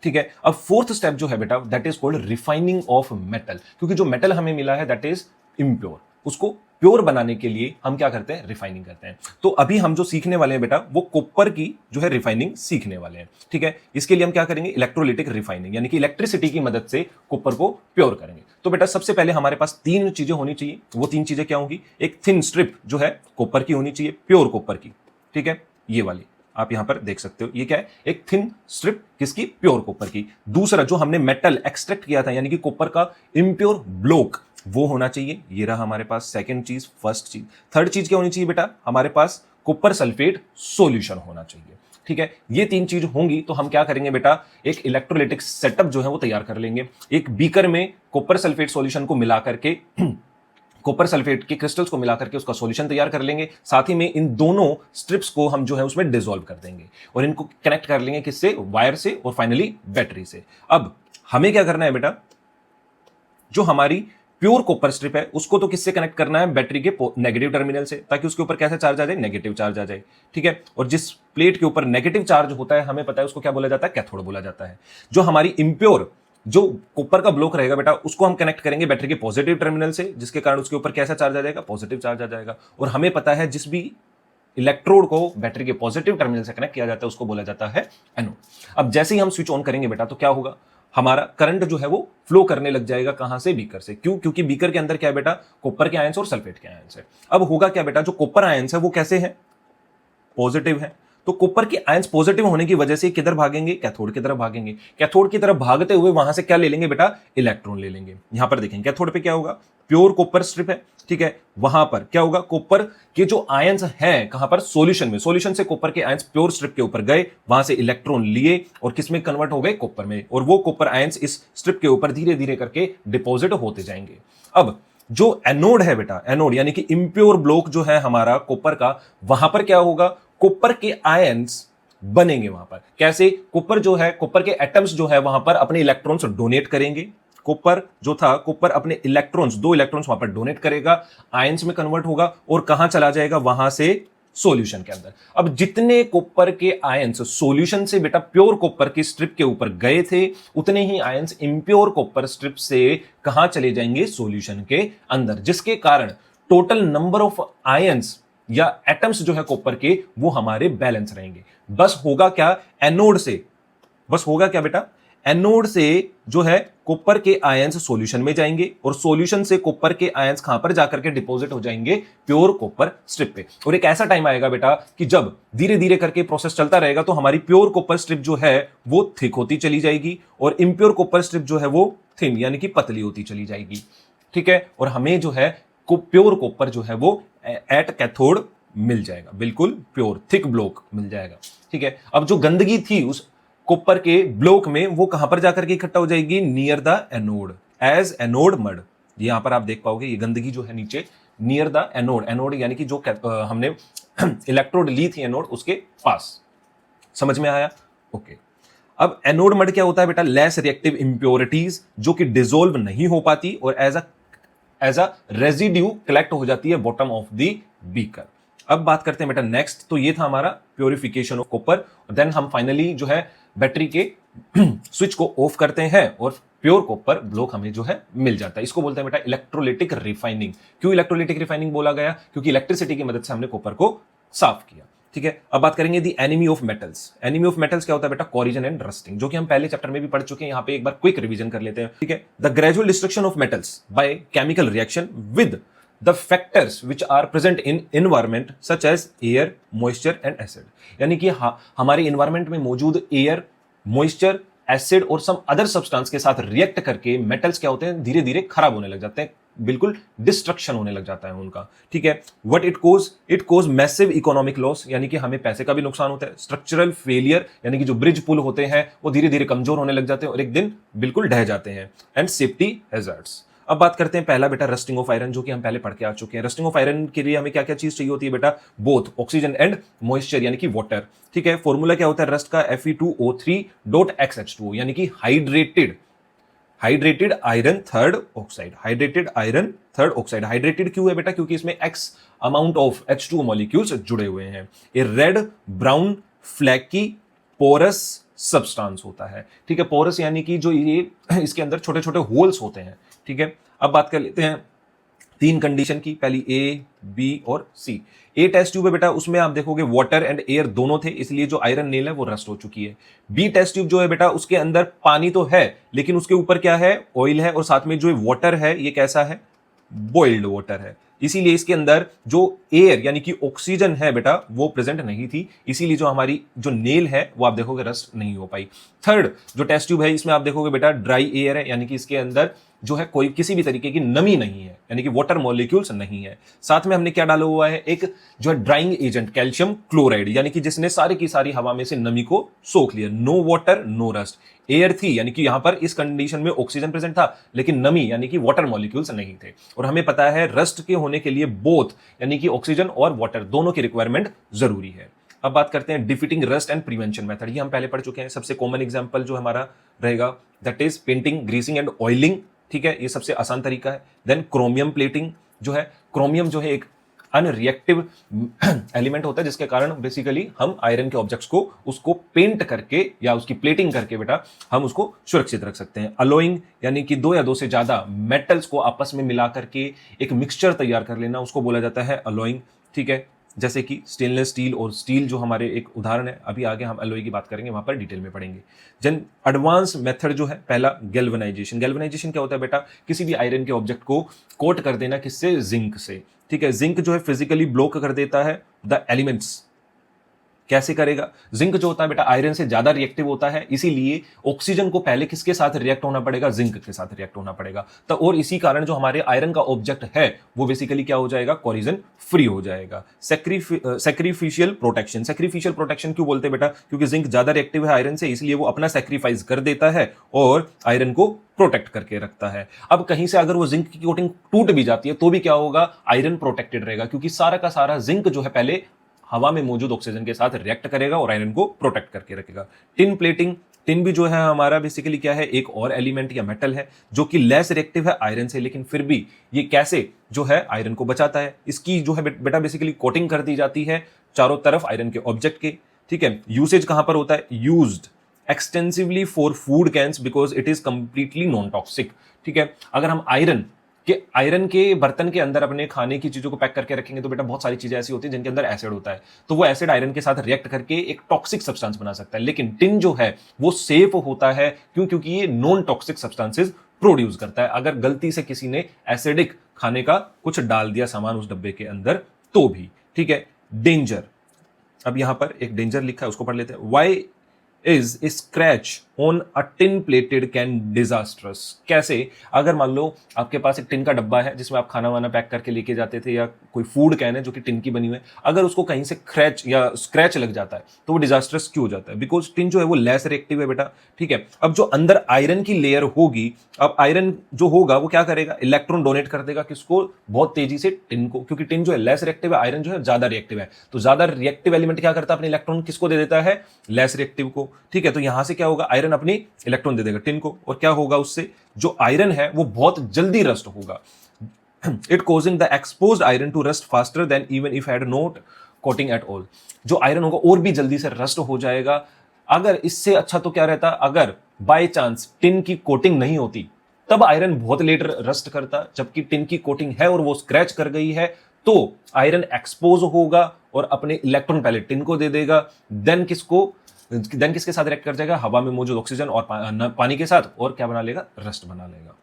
ठीक है, अब फोर्थ स्टेप जो है बेटा that is called refining of metal, क्योंकि जो मेटल हमें मिला है दैट इज इम्प्योर, उसको प्योर बनाने के लिए हम क्या करते हैं, रिफाइनिंग करते हैं। तो अभी हम जो सीखने वाले हैं बेटा वो कॉपर की जो है रिफाइनिंग सीखने वाले हैं। ठीक है, इसके लिए हम क्या करेंगे, इलेक्ट्रोलिटिक रिफाइनिंग यानी कि इलेक्ट्रिसिटी की मदद से कॉपर को प्योर करेंगे। तो बेटा सबसे पहले हमारे पास तीन चीजें होनी चाहिए। वो तीन चीजें क्या होंगी, एक थिन स्ट्रिप जो है कॉपर की होनी चाहिए, प्योर कॉपर की। ठीक है, ये वाली आप यहां पर देख सकते हो, ये क्या है, एक थिन स्ट्रिप किसकी, प्योर कॉपर की। दूसरा जो हमने मेटल एक्सट्रैक्ट किया था यानी कि कॉपर का इम्प्योर ब्लॉक, वो होना चाहिए। ये रहा हमारे पास सेकंड चीज, फर्स्ट चीज। थर्ड चीज क्या होनी चाहिए बेटा, हमारे पास कॉपर सल्फेट सॉल्यूशन होना चाहिए। ठीक है, ये तीन चीज होंगी तो हम क्या करेंगे बेटा, एक इलेक्ट्रोलाइटिक सेटअप जो है वो तैयार कर लेंगे। एक बीकर में कॉपर सल्फेट सॉल्यूशन को मिला करके कॉपर सल्फेट के क्रिस्टल्स को मिलाकर के उसका सॉल्यूशन तैयार कर लेंगे। साथ ही में इन दोनों स्ट्रिप्स को हम जो है उसमें डिसॉल्व कर देंगे और इनको कनेक्ट कर लेंगे किससे, वायर से, और फाइनली बैटरी से। अब हमें क्या करना है बेटा, जो हमारी प्योर कॉपर स्ट्रिप है उसको तो किससे कनेक्ट करना है, बैटरी के नेगेटिव टर्मिनल से, ताकि उसके ऊपर कैसा चार्ज आ जाए, नेगेटिव चार्ज आ जाए। ठीक है, और जिस प्लेट के ऊपर नेगेटिव चार्ज होता है हमें पता है उसको क्या बोला जाता है, कैथोड बोला जाता है। जो हमारी इम्प्योर जो कॉपर का ब्लॉक रहेगा बेटा उसको हम कनेक्ट करेंगे बैटरी के पॉजिटिव टर्मिनल से, जिसके कारण उसके ऊपर कैसा चार्ज आ जाएगा, पॉजिटिव चार्ज आ जाएगा। और हमें पता है जिस भी इलेक्ट्रोड को बैटरी के पॉजिटिव टर्मिनल से कनेक्ट किया जाता है उसको बोला जाता है एनोड। अब जैसे ही हम स्विच ऑन करेंगे बेटा तो क्या होगा, हमारा करंट जो है वो फ्लो करने लग जाएगा। कहां से, बीकर से। क्यों, क्योंकि बीकर के अंदर क्या है बेटा, कॉपर के आयंस और सल्फेट के आयंस है। अब होगा क्या बेटा, जो कॉपर आयंस है वो कैसे है, पॉजिटिव है। तो कॉपर के आयंस पॉजिटिव होने की वजह से किधर भागेंगे, कैथोड की तरफ भागेंगे। कैथोड की तरफ भागते हुए वहां से क्या ले लेंगे बेटा, इलेक्ट्रॉन ले लेंगे। यहां पर देखेंगे कैथोड पे क्या होगा, प्योर कॉपर स्ट्रिप है। ठीक है, वहां पर क्या होगा, कॉपर के जो आयंस हैं कहां पर, सॉल्यूशन में, सॉल्यूशन से कॉपर के आयंस प्योर स्ट्रिप के ऊपर गए, वहां से इलेक्ट्रॉन लिए और किसमें कन्वर्ट हो गए, कॉपर में। और वो कॉपर आयंस इस स्ट्रिप के ऊपर धीरे धीरे करके डिपॉजिट होते जाएंगे। अब जो एनोड है बेटा, एनोड यानी कि इम्प्योर ब्लॉक जो है हमारा कॉपर का, वहां पर क्या होगा, कॉपर के आयंस बनेंगे वहां पर। कैसे, कॉपर जो है, कॉपर के एटम्स जो है वहां पर अपने इलेक्ट्रॉन्स डोनेट करेंगे। कॉपर जो था, कॉपर अपने इलेक्ट्रॉन्स, 2 इलेक्ट्रॉन्स वहां पर डोनेट करेगा, आयंस में कन्वर्ट होगा और कहां चला जाएगा, वहां से सॉल्यूशन के अंदर। अब जितने कॉपर के आयंस सॉल्यूशन से बेटा प्योर कॉपर की स्ट्रिप के ऊपर गए थे, उतने ही आयंस इम्प्योर कॉपर स्ट्रिप से कहां चले जाएंगे, सॉल्यूशन के अंदर, जिसके कारण टोटल नंबर ऑफ आयंस या एटम्स जो है कॉपर के वो हमारे बैलेंस रहेंगे। बस होगा क्या एनोड से, बस होगा क्या बेटा, एनोड से जो है कॉपर के आयंस सॉल्यूशन में जाएंगे और सॉल्यूशन से कॉपर के आयंस कहां पर जाकर के डिपॉजिट हो जाएंगे, प्योर कॉपर स्ट्रिप पे। और एक ऐसा टाइम आएगा बेटा कि जब धीरे धीरे करके प्रोसेस चलता रहेगा तो हमारी प्योर कॉपर स्ट्रिप जो है वो थिक होती चली जाएगी और इम्प्योर कॉपर स्ट्रिप जो है वो थिन यानी कि पतली होती चली जाएगी। ठीक है, और हमें जो है प्योर कॉपर जो है वो एट कैथोड मिल जाएगा, बिल्कुल प्योर थिक ब्लॉक मिल जाएगा। ठीक है, अब जो गंदगी थी उस कॉपर के ब्लॉक में वो कहां पर जाकर के इकट्ठा हो जाएगी, near the anode as anode mud. यहां पर आप देख पाओगे ये गंदगी जो है नीचे नियर द एनोड, एनोड यानी कि जो हमने इलेक्ट्रोड ली थी एनोड उसके पास। समझ में आया? ओके। अब एनोड मड क्या होता है बेटा, लेस रिएक्टिव इंप्योरिटीज जो कि डिसोल्व नहीं हो पाती और एज अ रेजिड्यू कलेक्ट हो जाती है बॉटम ऑफ द बीकर। अब बात करते हैं बेटा नेक्स्ट, तो ये था हमारा प्योरिफिकेशन ऑफ कॉपर। देन हम फाइनली जो है बैटरी के स्विच को ऑफ करते हैं और प्योर कॉपर ब्लॉक हमें जो है मिल जाता है। इसको बोलते हैं बेटा इलेक्ट्रोलिटिक रिफाइनिंग। क्यों इलेक्ट्रोलिटिक रिफाइनिंग बोला गया, क्योंकि इलेक्ट्रिसिटी की मदद से हमने कॉपर को साफ किया। ठीक है, अब बात करेंगे दी enemy of metals. Enemy of metals क्या होता है बेटा, कोरिजन एंड रस्टिंग, जो कि हम पहले चैप्टर में भी पढ़ चुके हैं। यहां पे एक बार क्विक रिवीजन कर लेते हैं। ठीक है, the gradual destruction of metals by chemical reaction with the factors which are present in environment such as air, moisture and acid। यानी कि हमारे environment में मौजूद air, moisture, acid और some other substance के साथ react करके metals क्या होते हैं, धीरे धीरे खराब होने लग जाते हैं, बिल्कुल डिस्ट्रक्शन होने लग जाता है उनका। ठीक है, what it cause massive economic loss, यानी कि हमें पैसे का भी नुकसान होता है। स्ट्रक्चरल फेलियर, यानी कि जो ब्रिज पुल होते हैं वो धीरे धीरे कमजोर होने लग जाते हैं और एक दिन बिल्कुल ढह जाते हैं। And safety hazards. अब बात करते हैं पहला बेटा रस्टिंग ऑफ आयरन, जो कि हम पहले पढ़ के आ चुके हैं। रस्टिंग ऑफ आयरन के लिए हमें क्या क्या चीज चाहिए होती है बेटा, बोथ ऑक्सीजन एंड मॉइस्चर यानी कि वाटर। ठीक है, फॉर्मूला क्या होता है रस्ट का, Fe2O3.XH2O यानी कि hydrated iron third oxide. Hydrated iron third oxide. Hydrated क्यों है बेटा, क्योंकि इसमें X amount of H2O molecules जुड़े हुए हैं। A red brown flaky porous substance होता है। ठीक है, पोरस यानी कि जो ये इसके अंदर छोटे छोटे होल्स होते हैं। ठीक है, अब बात कर लेते हैं तीन कंडीशन की, पहली A, B और C। A टेस्ट ट्यूब है बेटा, उसमें आप देखोगे वाटर एंड एयर दोनों थे, इसलिए जो आयरन नेल है वो रस्ट हो चुकी है। B टेस्ट ट्यूब जो है बेटा, उसके अंदर पानी तो है लेकिन उसके ऊपर क्या है, ऑयल है, और साथ में जो वाटर है ये कैसा है, बॉइल्ड वाटर है। इसीलिए इसके अंदर जो एयर यानी कि ऑक्सीजन है बेटा वो प्रेजेंट नहीं थी, इसीलिए जो हमारी जो नेल है वो आप देखोगे रस्ट नहीं हो पाई। थर्ड जो टेस्ट ट्यूब है इसमें आप देखोगे बेटा ड्राई एयर है, यानी कि इसके अंदर जो है कोई किसी भी तरीके की नमी नहीं है, यानी कि वाटर मॉलिक्यूल्स नहीं है। साथ में हमने क्या डाला हुआ है, एक जो है ड्राइंग एजेंट कैल्शियम क्लोराइड, यानी कि जिसने सारी की सारी हवा में से नमी को सोख लिया। No water no rust. Air थी यानी कि यहां पर इस कंडीशन में ऑक्सीजन प्रेजेंट था लेकिन नमी यानी कि वाटर मॉलिक्यूल्स नहीं थे। और हमें पता है रस्ट के होने के लिए बोथ यानी कि ऑक्सीजन और वाटर दोनों की रिक्वायरमेंट जरूरी है। अब बात करते हैं defeating rust and prevention method. ये हम पहले पढ़ चुके हैं। सबसे कॉमन एग्जांपल जो हमारा रहेगा that is painting, greasing and oiling. ठीक है, ये सबसे आसान तरीका है। देन क्रोमियम प्लेटिंग जो है, क्रोमियम जो है एक अनरिएक्टिव एलिमेंट होता है जिसके कारण बेसिकली हम आयरन के ऑब्जेक्ट्स को उसको पेंट करके या उसकी प्लेटिंग करके बेटा हम उसको सुरक्षित रख सकते हैं। अलोइंग यानी कि दो या दो से ज्यादा मेटल्स को आपस में मिला करके एक मिक्सचर तैयार कर लेना, उसको बोला जाता है अलोइंग। ठीक है, जैसे कि स्टेनलेस स्टील और स्टील जो हमारे एक उदाहरण है। अभी आगे हम अलॉय की बात करेंगे, वहां पर डिटेल में पढ़ेंगे। जन एडवांस मेथड जो है पहला गैल्वेनाइजेशन। गैल्वेनाइजेशन क्या होता है बेटा, किसी भी आयरन के ऑब्जेक्ट को कोट कर देना, किससे, जिंक से। ठीक है, जिंक जो है फिजिकली ब्लॉक कर देता है द एलिमेंट्स। कैसे करेगा, जिंक जो होता है बेटा आयरन से ज्यादा रिएक्टिव होता है, इसीलिए ऑक्सीजन को पहले किसके साथ रिएक्ट होना पड़ेगा, जिंक के साथ रिएक्ट होना पड़ेगा। तो और इसी कारण जो हमारे आयरन का ऑब्जेक्ट है वो बेसिकली क्या हो जाएगा, कोरिजन फ्री हो जाएगा। Sacrificial protection. सैक्रिफिशियल प्रोटेक्शन क्यों बोलते हैं बेटा, क्योंकि जिंक ज्यादा रिएक्टिव है आयरन से, इसलिए वो अपना सैक्रिफाइस कर देता है और आयरन को प्रोटेक्ट करके रखता है। अब कहीं से अगर वो जिंक की कोटिंग टूट भी जाती है तो भी क्या होगा, आयरन प्रोटेक्टेड रहेगा, क्योंकि सारा का सारा जिंक जो है पहले हवा में मौजूद ऑक्सीजन के साथ रिएक्ट करेगा और आयरन को प्रोटेक्ट करके रखेगा। Tin plating. टिन भी जो है हमारा बेसिकली क्या है, एक और एलिमेंट या मेटल है जो कि लेस रिएक्टिव है आयरन से, लेकिन फिर भी ये कैसे जो है आयरन को बचाता है। इसकी जो है बेटा बेसिकली कोटिंग कर दी जाती है चारों तरफ आयरन के ऑब्जेक्ट के। ठीक है, यूसेज कहां पर होता है, used extensively for food cans because it is completely non toxic. ठीक है, अगर हम आयरन कि आयरन के बर्तन के अंदर अपने खाने की चीजों को पैक करके रखेंगे तो बेटा बहुत सारी चीजें ऐसी होती हैं जिनके अंदर एसिड होता है, तो वो एसिड आयरन के साथ रिएक्ट करके एक टॉक्सिक सब्सटेंस बना सकता है। लेकिन टिन जो है वो सेफ होता है, क्यों? क्योंकि ये नॉन टॉक्सिक सब्सटेंसेस प्रोड्यूस करता है। अगर गलती से किसी ने एसिडिक खाने का कुछ डाल दिया सामान उस डब्बे के अंदर तो भी, ठीक है। डेंजर, अब यहां पर एक डेंजर लिखा है, उसको पढ़ लेते हैं। Why is scratch on a tin plated can disastrous. कैसे? अगर मान लो आपके पास एक टिन का डब्बा है जिसमें आप खाना वाना पैक करके लेके जाते थे, या कोई फूड कैन है जो कि टिन की बनी हुई है, अगर उसको कहीं से क्रैच या स्क्रैच लग जाता है तो वो डिजास्ट्रस क्यों हो जाता है? बिकॉज टिन जो है वो लेस रिएक्टिव है बेटा, ठीक है। अब जो अंदर आयरन की लेयर होगी, अब आयरन जो होगा वो क्या करेगा? इलेक्ट्रॉन डोनेट कर देगा किसको? बहुत तेजी से टिन को, क्योंकि टिन जो है लेस रिएक्टिव है, आयरन जो है ज्यादा रिएक्टिव है। तो ज्यादा रिएक्टिव एलिमेंट क्या करता है? अपने इलेक्ट्रॉन किसको दे देता है? लेस रिएक्टिव को, ठीक है। तो यहां से क्या होगा? आयरन अपनी इलेक्ट्रॉन दे देगा टिन को, और क्या होगा उससे? जो आयरन है वो बहुत जल्दी रस्ट होगा। It causing the exposed iron to rust faster than even if had not coating at all. जो आयरन होगा और भी जल्दी से रस्ट हो जाएगा। अगर इससे अच्छा तो क्या रहता? अगर बाय चांस टिन की कोटिंग नहीं होती तब आयरन बहुत लेट रस्ट करता, जबकि टिन की कोटिंग है और वो स्क्रैच कर गई है तो आयरन एक्सपोज होगा और अपने इलेक्ट्रॉन पहले टिन को दे देगा, देन किसके साथ रिएक्ट कर जाएगा? हवा में मौजूद ऑक्सीजन और पानी के साथ, और क्या बना लेगा? रस्ट बना लेगा।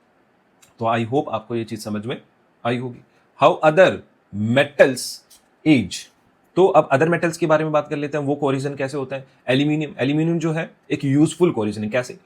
तो आई होप आपको ये चीज समझ में आई होगी। How other metals age. तो अब अदर मेटल्स के बारे में बात कर लेते हैं, वो कोरिजन कैसे होता है। एल्यूमिनियम जो है एक यूजफुल कोरिजन है। कैसे?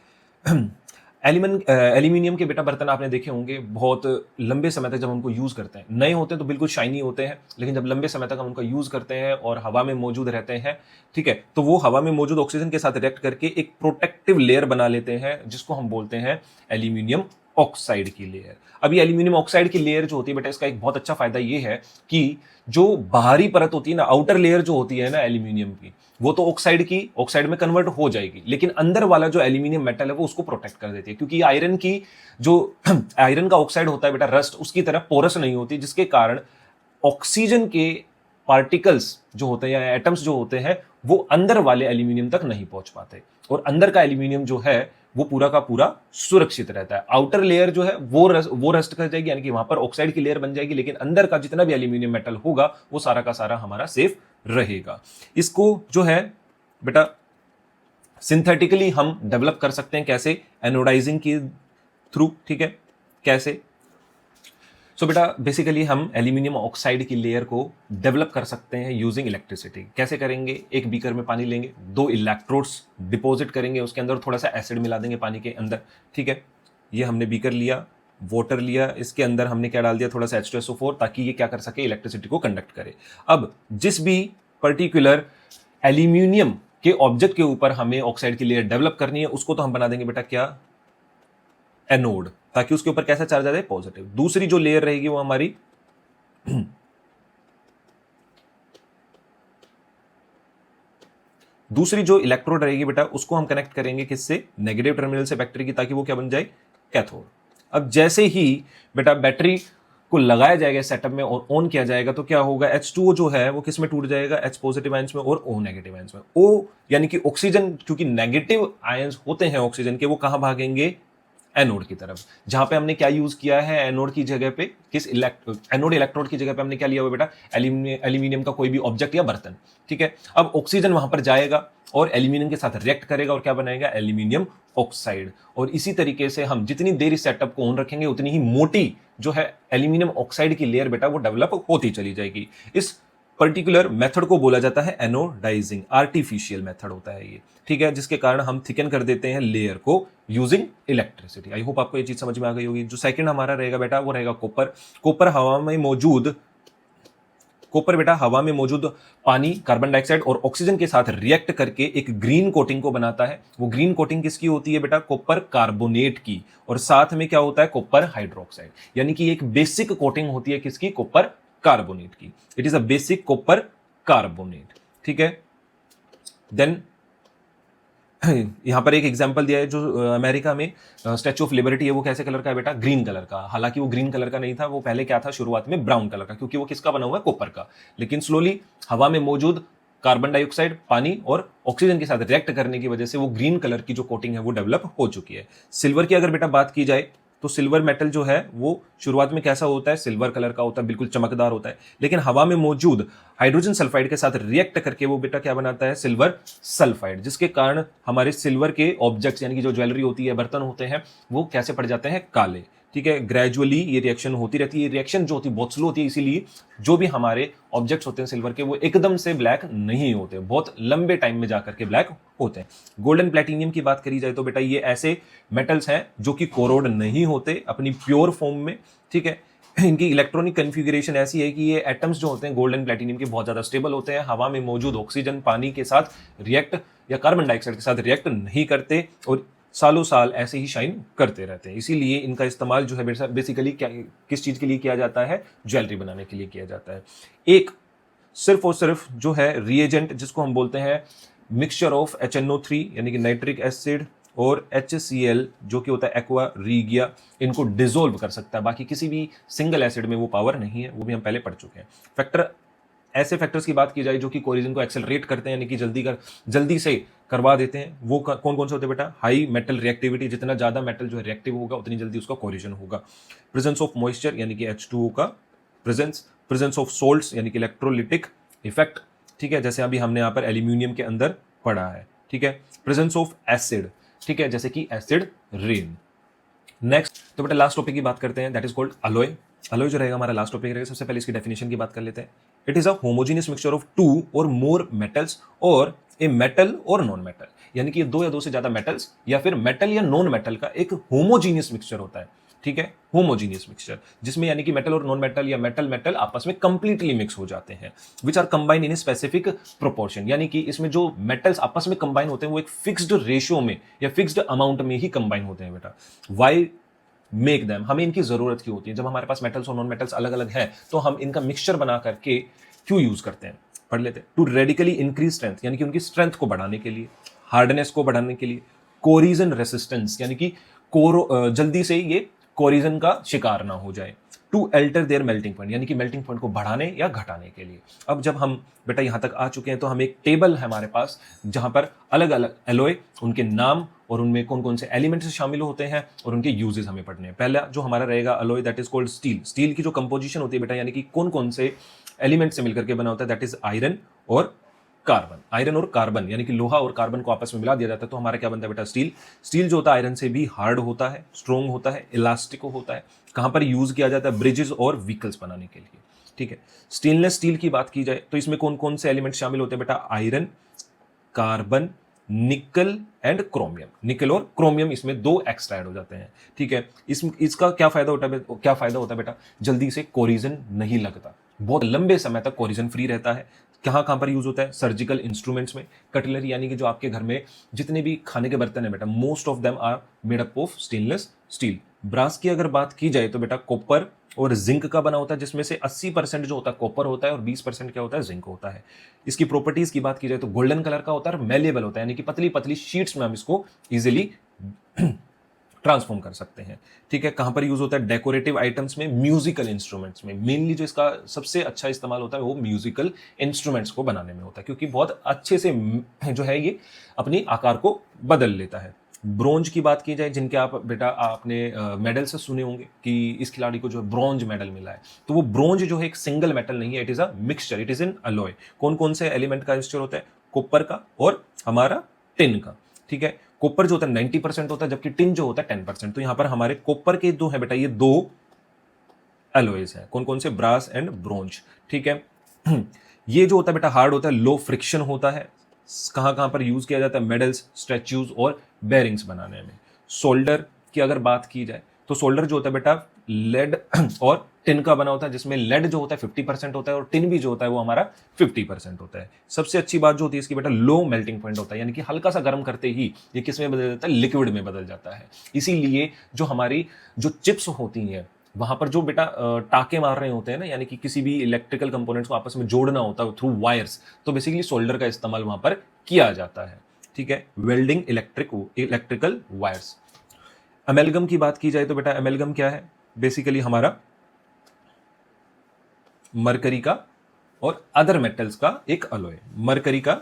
एल्यूमिनियम के बेटा बर्तन आपने देखे होंगे, बहुत लंबे समय तक जब हमको यूज करते हैं, नए होते हैं तो बिल्कुल शाइनी होते हैं, लेकिन जब लंबे समय तक हम उनका यूज करते हैं और हवा में मौजूद रहते हैं, ठीक है, तो वो हवा में मौजूद ऑक्सीजन के साथ रिएक्ट करके एक प्रोटेक्टिव लेयर बना लेते हैं जिसको हम बोलते हैं एल्यूमिनियम ऑक्साइड की लेयर। अब ये एल्यूमिनियम ऑक्साइड की लेयर जो होती है बेटा, इसका एक बहुत अच्छा फायदा ये है कि जो बाहरी परत होती है ना, आउटर लेयर जो होती है ना एल्यूमिनियम की, वो तो ऑक्साइड में कन्वर्ट हो जाएगी, लेकिन अंदर वाला जो एल्यूमिनियम मेटल है वो उसको प्रोटेक्ट कर देती है, क्योंकि आयरन की जो आयरन का ऑक्साइड होता है बेटा, रस्ट उसकी तरह पोरस नहीं होती, जिसके कारण ऑक्सीजन के पार्टिकल्स जो होते हैं या एटम्स जो होते हैं वो अंदर वाले एल्यूमिनियम तक नहीं पहुंच पाते, और अंदर का एल्यूमिनियम जो है वो पूरा का पूरा सुरक्षित रहता है। आउटर लेयर जो है वो रस्ट कर जाएगी, यानी कि वहां पर ऑक्साइड की लेयर बन जाएगी, लेकिन अंदर का जितना भी एल्यूमिनियम मेटल होगा वो सारा का सारा हमारा सेफ रहेगा। इसको जो है बेटा सिंथेटिकली हम डेवलप कर सकते हैं। कैसे? एनोडाइजिंग के थ्रू, ठीक है। कैसे? सो बेटा बेसिकली हम एल्यूमिनियम ऑक्साइड की लेयर को डेवलप कर सकते हैं यूजिंग इलेक्ट्रिसिटी। कैसे करेंगे? एक बीकर में पानी लेंगे, 2 इलेक्ट्रोड्स डिपॉजिट करेंगे, उसके अंदर थोड़ा सा एसिड मिला देंगे पानी के अंदर, ठीक है। ये हमने बीकर लिया, वाटर लिया, इसके अंदर हमने क्या डाल दिया? थोड़ा सा H2SO4, ताकि ये क्या कर सके? इलेक्ट्रिसिटी को कंडक्ट करे। अब जिस भी पर्टिकुलर एल्यूमिनियम के ऑब्जेक्ट के ऊपर हमें ऑक्साइड की लेयर डेवलप करनी है, उसको तो हम बना देंगे बेटा क्या? एनोड, ताकि उसके ऊपर कैसा चार्ज आ जाए? पॉजिटिव। दूसरी जो लेयर रहेगी वो हमारी दूसरी जो इलेक्ट्रोड रहेगी बेटा, उसको हम कनेक्ट करेंगे किससे? नेगेटिव टर्मिनल से बैटरी की, ताकि वो क्या बन जाए? कैथोड। अब जैसे ही बेटा बैटरी को लगाया जाएगा सेटअप में और ऑन किया जाएगा तो क्या होगा? H2O जो है वो किस में टूट जाएगा? H पॉजिटिव आयंस में और O नेगेटिव आयंस में। O यानी कि ऑक्सीजन, क्योंकि नेगेटिव आयंस होते हैं ऑक्सीजन के, वो कहां भागेंगे? एनोड की तरफ। जहां पे हमने क्या यूज किया है? एनोड की जगह पे एनोड इलेक्ट्रोड की जगह पे हमने क्या लिया हुआ बेटा? एल्यूमिनियम का कोई भी ऑब्जेक्ट या बर्तन, ठीक है। अब ऑक्सीजन वहां पर जाएगा और एल्यूमिनियम के साथ रिएक्ट करेगा और क्या बनाएगा? Aluminium oxide. और इसी तरीके से हम जितनी देर इस सेटअप को ऑन रखेंगे उतनी ही मोटी जो है एल्यूमिनियम ऑक्साइड की लेयर बेटा वो डेवलप होती चली जाएगी। इस पर्टिकुलर मेथड को बोला जाता है एनोडाइजिंग। आर्टिफिशियल मेथड होता है ये, ठीक है, जिसके कारण हम थिकन कर देते हैं लेयर को यूजिंग इलेक्ट्रिसिटी। आई होप आपको ये चीज समझ में आ गई होगी। जो सेकंड हमारा रहेगा बेटा वो रहेगा कॉपर। कॉपर बेटा हवा में मौजूद पानी, कार्बन डाइऑक्साइड और ऑक्सीजन के साथ रिएक्ट करके एक ग्रीन कोटिंग को बनाता है। वो ग्रीन कोटिंग किसकी होती है बेटा? कॉपर कार्बोनेट की, और साथ में क्या होता है? Copper hydroxide. यानी कि एक बेसिक कोटिंग होती है किसकी? कॉपर कार्बोनेट की। It is a basic copper carbonate, ठीक है। देन यहां पर एक एग्जांपल दिया है, जो अमेरिका में स्टैच्यू ऑफ लिबर्टी है वो कैसे कलर का है बेटा? ग्रीन कलर का। हालांकि वो ग्रीन कलर का नहीं था, वो पहले क्या था? शुरुआत में ब्राउन कलर का, क्योंकि वो किसका बना हुआ है? कॉपर का। लेकिन स्लोली हवा में मौजूद कार्बन डाइऑक्साइड, पानी और ऑक्सीजन के साथ रिएक्ट करने की वजह से वो ग्रीन कलर की जो कोटिंग है वो डेवलप हो चुकी है। सिल्वर की अगर बेटा बात की जाए तो सिल्वर मेटल जो है वो शुरुआत में कैसा होता है, सिल्वर कलर का होता है, बिल्कुल चमकदार होता है, लेकिन हवा में मौजूद हाइड्रोजन सल्फाइड के साथ रिएक्ट करके वो बेटा क्या बनाता है, सिल्वर सल्फाइड, जिसके कारण हमारे सिल्वर के ऑब्जेक्ट्स यानी कि जो ज्वेलरी होती है, बर्तन होते हैं, वो कैसे पड़ जाते हैं, काले। ठीक है, ग्रेजुअली ये रिएक्शन होती रहती है। रिएक्शन जो होती है बहुत स्लो होती है, इसीलिए जो भी हमारे ऑब्जेक्ट्स होते हैं सिल्वर के वो एकदम से ब्लैक नहीं होते, बहुत लंबे टाइम में जाकर के ब्लैक होते हैं। गोल्डन प्लेटिनियम की बात करी जाए तो बेटा ये ऐसे मेटल्स हैं जो कि कोरोड नहीं होते अपनी प्योर फॉर्म में। ठीक है, इनकी इलेक्ट्रॉनिक कन्फिगरेशन ऐसी है कि ये एटम्स जो होते हैं गोल्डन प्लेटिनियम के बहुत ज्यादा स्टेबल होते हैं, हवा में मौजूद ऑक्सीजन पानी के साथ रिएक्ट या कार्बन डाइऑक्साइड के साथ रिएक्ट नहीं करते और सालों साल ऐसे ही शाइन करते रहते हैं। इसीलिए इनका इस्तेमाल जो है बेसिकली क्या किस चीज के लिए किया जाता है, ज्वेलरी बनाने के लिए किया जाता है। एक सिर्फ और सिर्फ जो है रिएजेंट जिसको हम बोलते हैं मिक्सचर ऑफ HNO3 यानी कि नाइट्रिक एसिड और HCl जो कि होता है एक्वा रीगिया, इनको डिसोल्व कर सकता है, बाकी किसी भी सिंगल एसिड में वो पावर नहीं है, वो भी हम पहले पढ़ चुके हैं। फैक्टर, ऐसे फैक्टर्स की बात की जाए जो कि कोरिजन को एक्सेलरेट करते हैं यानी कि जल्दी से करवा देते हैं, वो कौन कौन से होते हैं बेटा, हाई मेटल रिएक्टिविटी, जितना ज्यादा मेटल जो है रिएक्टिव होगा उतनी जल्दी उसका कोरिजन होगा। प्रेजेंस ऑफ मॉइस्चर यानी कि H2O का प्रेजेंस ऑफ सोल्ट्स यानी कि इलेक्ट्रोलिटिक इफेक्ट। ठीक है, जैसे अभी हमने यहाँ पर एल्यूमिनियम के अंदर पढ़ा है। ठीक है, प्रेजेंस ऑफ एसिड, ठीक है, जैसे कि एसिड रेन। नेक्स्ट तो बेटा लास्ट टॉपिक की बात करते हैं, that is called alloy. Alloy जो रहेगा हमारा लास्ट टॉपिक रहेगा। सबसे पहले इसकी डेफिनेशन की बात कर लेते हैं। It is a homogeneous mixture of two or more metals or a metal और नॉन मेटल, यानी कि दो या दो से ज्यादा मेटल्स या फिर मेटल या नॉन मेटल का एक होमोजीनियस मिक्सचर होता है। ठीक है, होमोजीनियस मिक्सचर जिसमें यानी कि मेटल और नॉन मेटल या मेटल मेटल आपस में कंप्लीटली मिक्स हो जाते हैं, which are combine in a specific proportion, यानी कि इसमें जो मेटल्स आपस में कंबाइन होते हैं वो एक फिक्स्ड रेशियो में या फिक्स्ड अमाउंट में ही कंबाइन होते हैं बेटा। वाई मेक देम, हमें इनकी जरूरत क्यों होती है, जब हमारे पास मेटल्स और नॉन मेटल्स अलग अलग है तो हम इनका मिक्सचर बना करके क्यों यूज करते हैं, पढ़ लेते हैं। टू रेडिकली इंक्रीज स्ट्रेंथ यानी कि उनकी स्ट्रेंथ को बढ़ाने के लिए, हार्डनेस को बढ़ाने के लिए, कोरिजन रेसिस्टेंस यानी कि जल्दी से ये कोरिजन का शिकार ना हो जाए, to alter their melting point यानी कि मेल्टिंग पॉइंट को बढ़ाने या घटाने के लिए। अब जब हम बेटा यहां तक आ चुके हैं तो हम एक टेबल है हमारे पास जहां पर अलग अलग एलॉय, उनके नाम और उनमें कौन कौन से एलिमेंट्स शामिल होते हैं और उनके यूजेस हमें पढ़ने हैं। पहला जो हमारा रहेगा alloy that is called steel. Steel की जो कंपोजिशन होती है बेटा यानी कि कौन कौन से एलिमेंट से मिलकर के बना होता है, दैट इज आयरन और कार्बन। आयरन और कार्बन यानी कि लोहा और कार्बन को आपस में मिला दिया जाता है तो हमारा क्या बनता है बेटा, स्टील। स्टील जो होता है आयरन से भी हार्ड होता है, स्ट्रॉन्ग होता है, इलास्टिक होता है। कहां पर यूज किया जाता है, ब्रिजेस और व्हीकल्स बनाने के लिए। ठीक है, स्टेनलेस स्टील की बात की जाए तो इसमें कौन कौन से एलिमेंट शामिल होते हैं बेटा, आयरन, कार्बन, निकल एंड क्रोमियम। निकल और क्रोमियम इसमें दो एक्स्ट्रा ऐड हो जाते हैं। ठीक है, इसका क्या फायदा होता है बेटा, जल्दी से कोरिजन नहीं लगता, बहुत लंबे समय तक कोरिजन फ्री रहता है। कहां पर यूज होता है, सर्जिकल इंस्ट्रूमेंट्स में, कटलरी यानी कि जो आपके घर में जितने भी खाने के बर्तन है बेटा most of them are made up of stainless steel. Brass की अगर बात की जाए तो बेटा कॉपर और जिंक का बना होता है, जिसमें से 80% जो होता है कॉपर होता है और 20% क्या होता है, जिंक होता है। इसकी प्रॉपर्टीज की बात की जाए तो गोल्डन कलर का होता है और मेलेबल होता है, यानी कि पतली पतली शीट्स में हम इसको इजिली ट्रांसफॉर्म कर सकते हैं। ठीक है, कहां पर यूज होता है, डेकोरेटिव आइटम्स में, म्यूजिकल इंस्ट्रूमेंट्स में। मेनली जो इसका सबसे अच्छा इस्तेमाल होता है वो म्यूजिकल इंस्ट्रूमेंट्स को बनाने में होता है, क्योंकि बहुत अच्छे से जो है ये अपनी आकार को बदल लेता है। ब्रोंज की बात की जाए, जिनके आप बेटा आपने मेडल से सुने होंगे कि इस खिलाड़ी को जो है ब्रोंज मेडल मिला है, तो वो ब्रोंज जो है एक सिंगल मेटल नहीं है, it is a mixture, it is an alloy. कौन कौन से एलिमेंट का मिक्सचर होता है, कॉपर का और हमारा टिन का। ठीक है, कॉपर जो होता है 90% होता है जबकि टिन जो होता है 10%। तो यहां पर हमारे कॉपर के दो है बेटा, ये दो एलॉयज हैं, कौन कौन से, ब्रास एंड ब्रोंज। ठीक है, ये जो होता है बेटा हार्ड होता है, लो फ्रिक्शन होता है। कहां कहां पर यूज किया जाता है, मेडल्स, स्टैच्यूज और बेरिंग्स बनाने में। सोल्डर की अगर बात की जाए तो सोल्डर जो होता है बेटा लेड और टिन का बना होता है, जिसमें लेड जो होता है 50% होता है और टिन भी जो होता है वो हमारा 50% होता है। सबसे अच्छी बात जो होती है इसकी बेटा लो मेल्टिंग पॉइंट होता है, यानी कि हल्का सा गर्म करते ही ये किस में बदल जाता है, लिक्विड में बदल जाता है। इसीलिए जो हमारी जो चिप्स होती हैं वहां पर जो बेटा टाके मार रहे होते हैं ना, यानी कि किसी भी इलेक्ट्रिकल कंपोनेंट्स को आपस में जोड़ना होता है थ्रू वायर्स, तो बेसिकली सोल्डर का इस्तेमाल वहां पर किया जाता है। ठीक है, वेल्डिंग इलेक्ट्रिकल वायर्स। अमेलगम की बात की जाए तो बेटा अमेलगम क्या है, बेसिकली हमारा मरकरी का और अदर मेटल्स का एक अलॉय, मरकरी का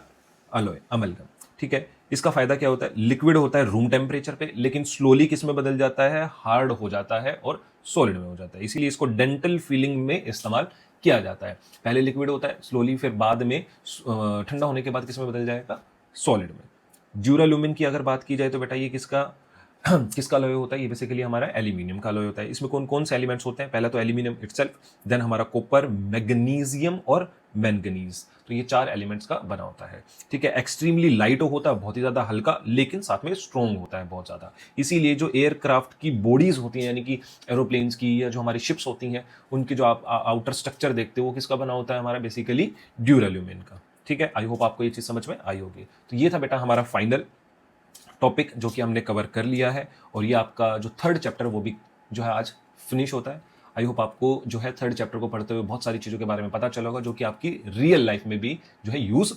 अलॉय अमेलगम। ठीक है। इसका फायदा क्या होता है, लिक्विड होता है रूम टेम्परेचर पे, लेकिन स्लोली किस में बदल जाता है, हार्ड हो जाता है और सॉलिड में हो जाता है। इसीलिए इसको डेंटल फीलिंग में इस्तेमाल किया जाता है। पहले लिक्विड होता है स्लोली, फिर बाद में ठंडा होने के बाद किस में बदल जाएगा, सॉलिड में। ड्यूराल्यूमिन की अगर बात की जाए तो बेटा ये किसका किसका अलॉय होता है, ये बेसिकली हमारा एल्यूमिनियम का अलॉय होता है। इसमें कौन कौन से एलिमेंट्स होते हैं, पहला तो एल्यूमिनियम इटसेल्फ, देन हमारा कॉपर, मैग्नीशियम और मैंगनीज। तो ये 4 एलिमेंट्स का बना होता है। ठीक है। एक्सट्रीमली लाइट होता है, बहुत ही ज्यादा हल्का, लेकिन साथ में स्ट्रॉन्ग होता है बहुत ज्यादा। इसीलिए जो एयरक्राफ्ट की बॉडीज होती हैं, यानी कि एरोप्लेन्स की या जो हमारी शिप्स होती हैं, उनकी जो आप आउटर स्ट्रक्चर देखते हो वो किसका बना होता है, हमारा बेसिकली ड्यूराल्यूमिन का। ठीक है। आई होप आपको ये चीज समझ में आई होगी। तो ये था बेटा हमारा फाइनल टॉपिक जो कि हमने कवर कर लिया है, और ये आपका जो 3rd चैप्टर वो भी जो है आज फिनिश होता है। आई होप आपको जो है 3rd चैप्टर को पढ़ते हुए बहुत सारी चीज़ों के बारे में पता चला होगा जो कि आपकी रियल लाइफ में भी जो है यूज़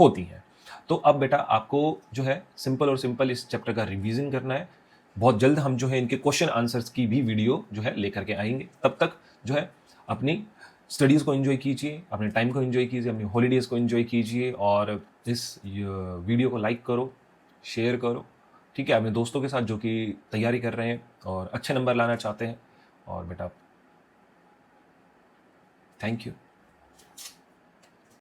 होती हैं। तो अब बेटा आपको जो है सिंपल और सिंपल इस चैप्टर का रिवीजन करना है। बहुत जल्द हम जो है इनके क्वेश्चन आंसर्स की भी वीडियो जो है लेकर के आएंगे। तब तक जो है अपनी स्टडीज़ को एंजॉय कीजिए, अपने टाइम को एंजॉय कीजिए, अपनी हॉलीडेज़ को एंजॉय कीजिए, और इस वीडियो को लाइक करो, शेयर करो। ठीक है। अपने दोस्तों के साथ जो कि तैयारी कर रहे हैं और अच्छे नंबर लाना चाहते हैं। और बेटा थैंक यू।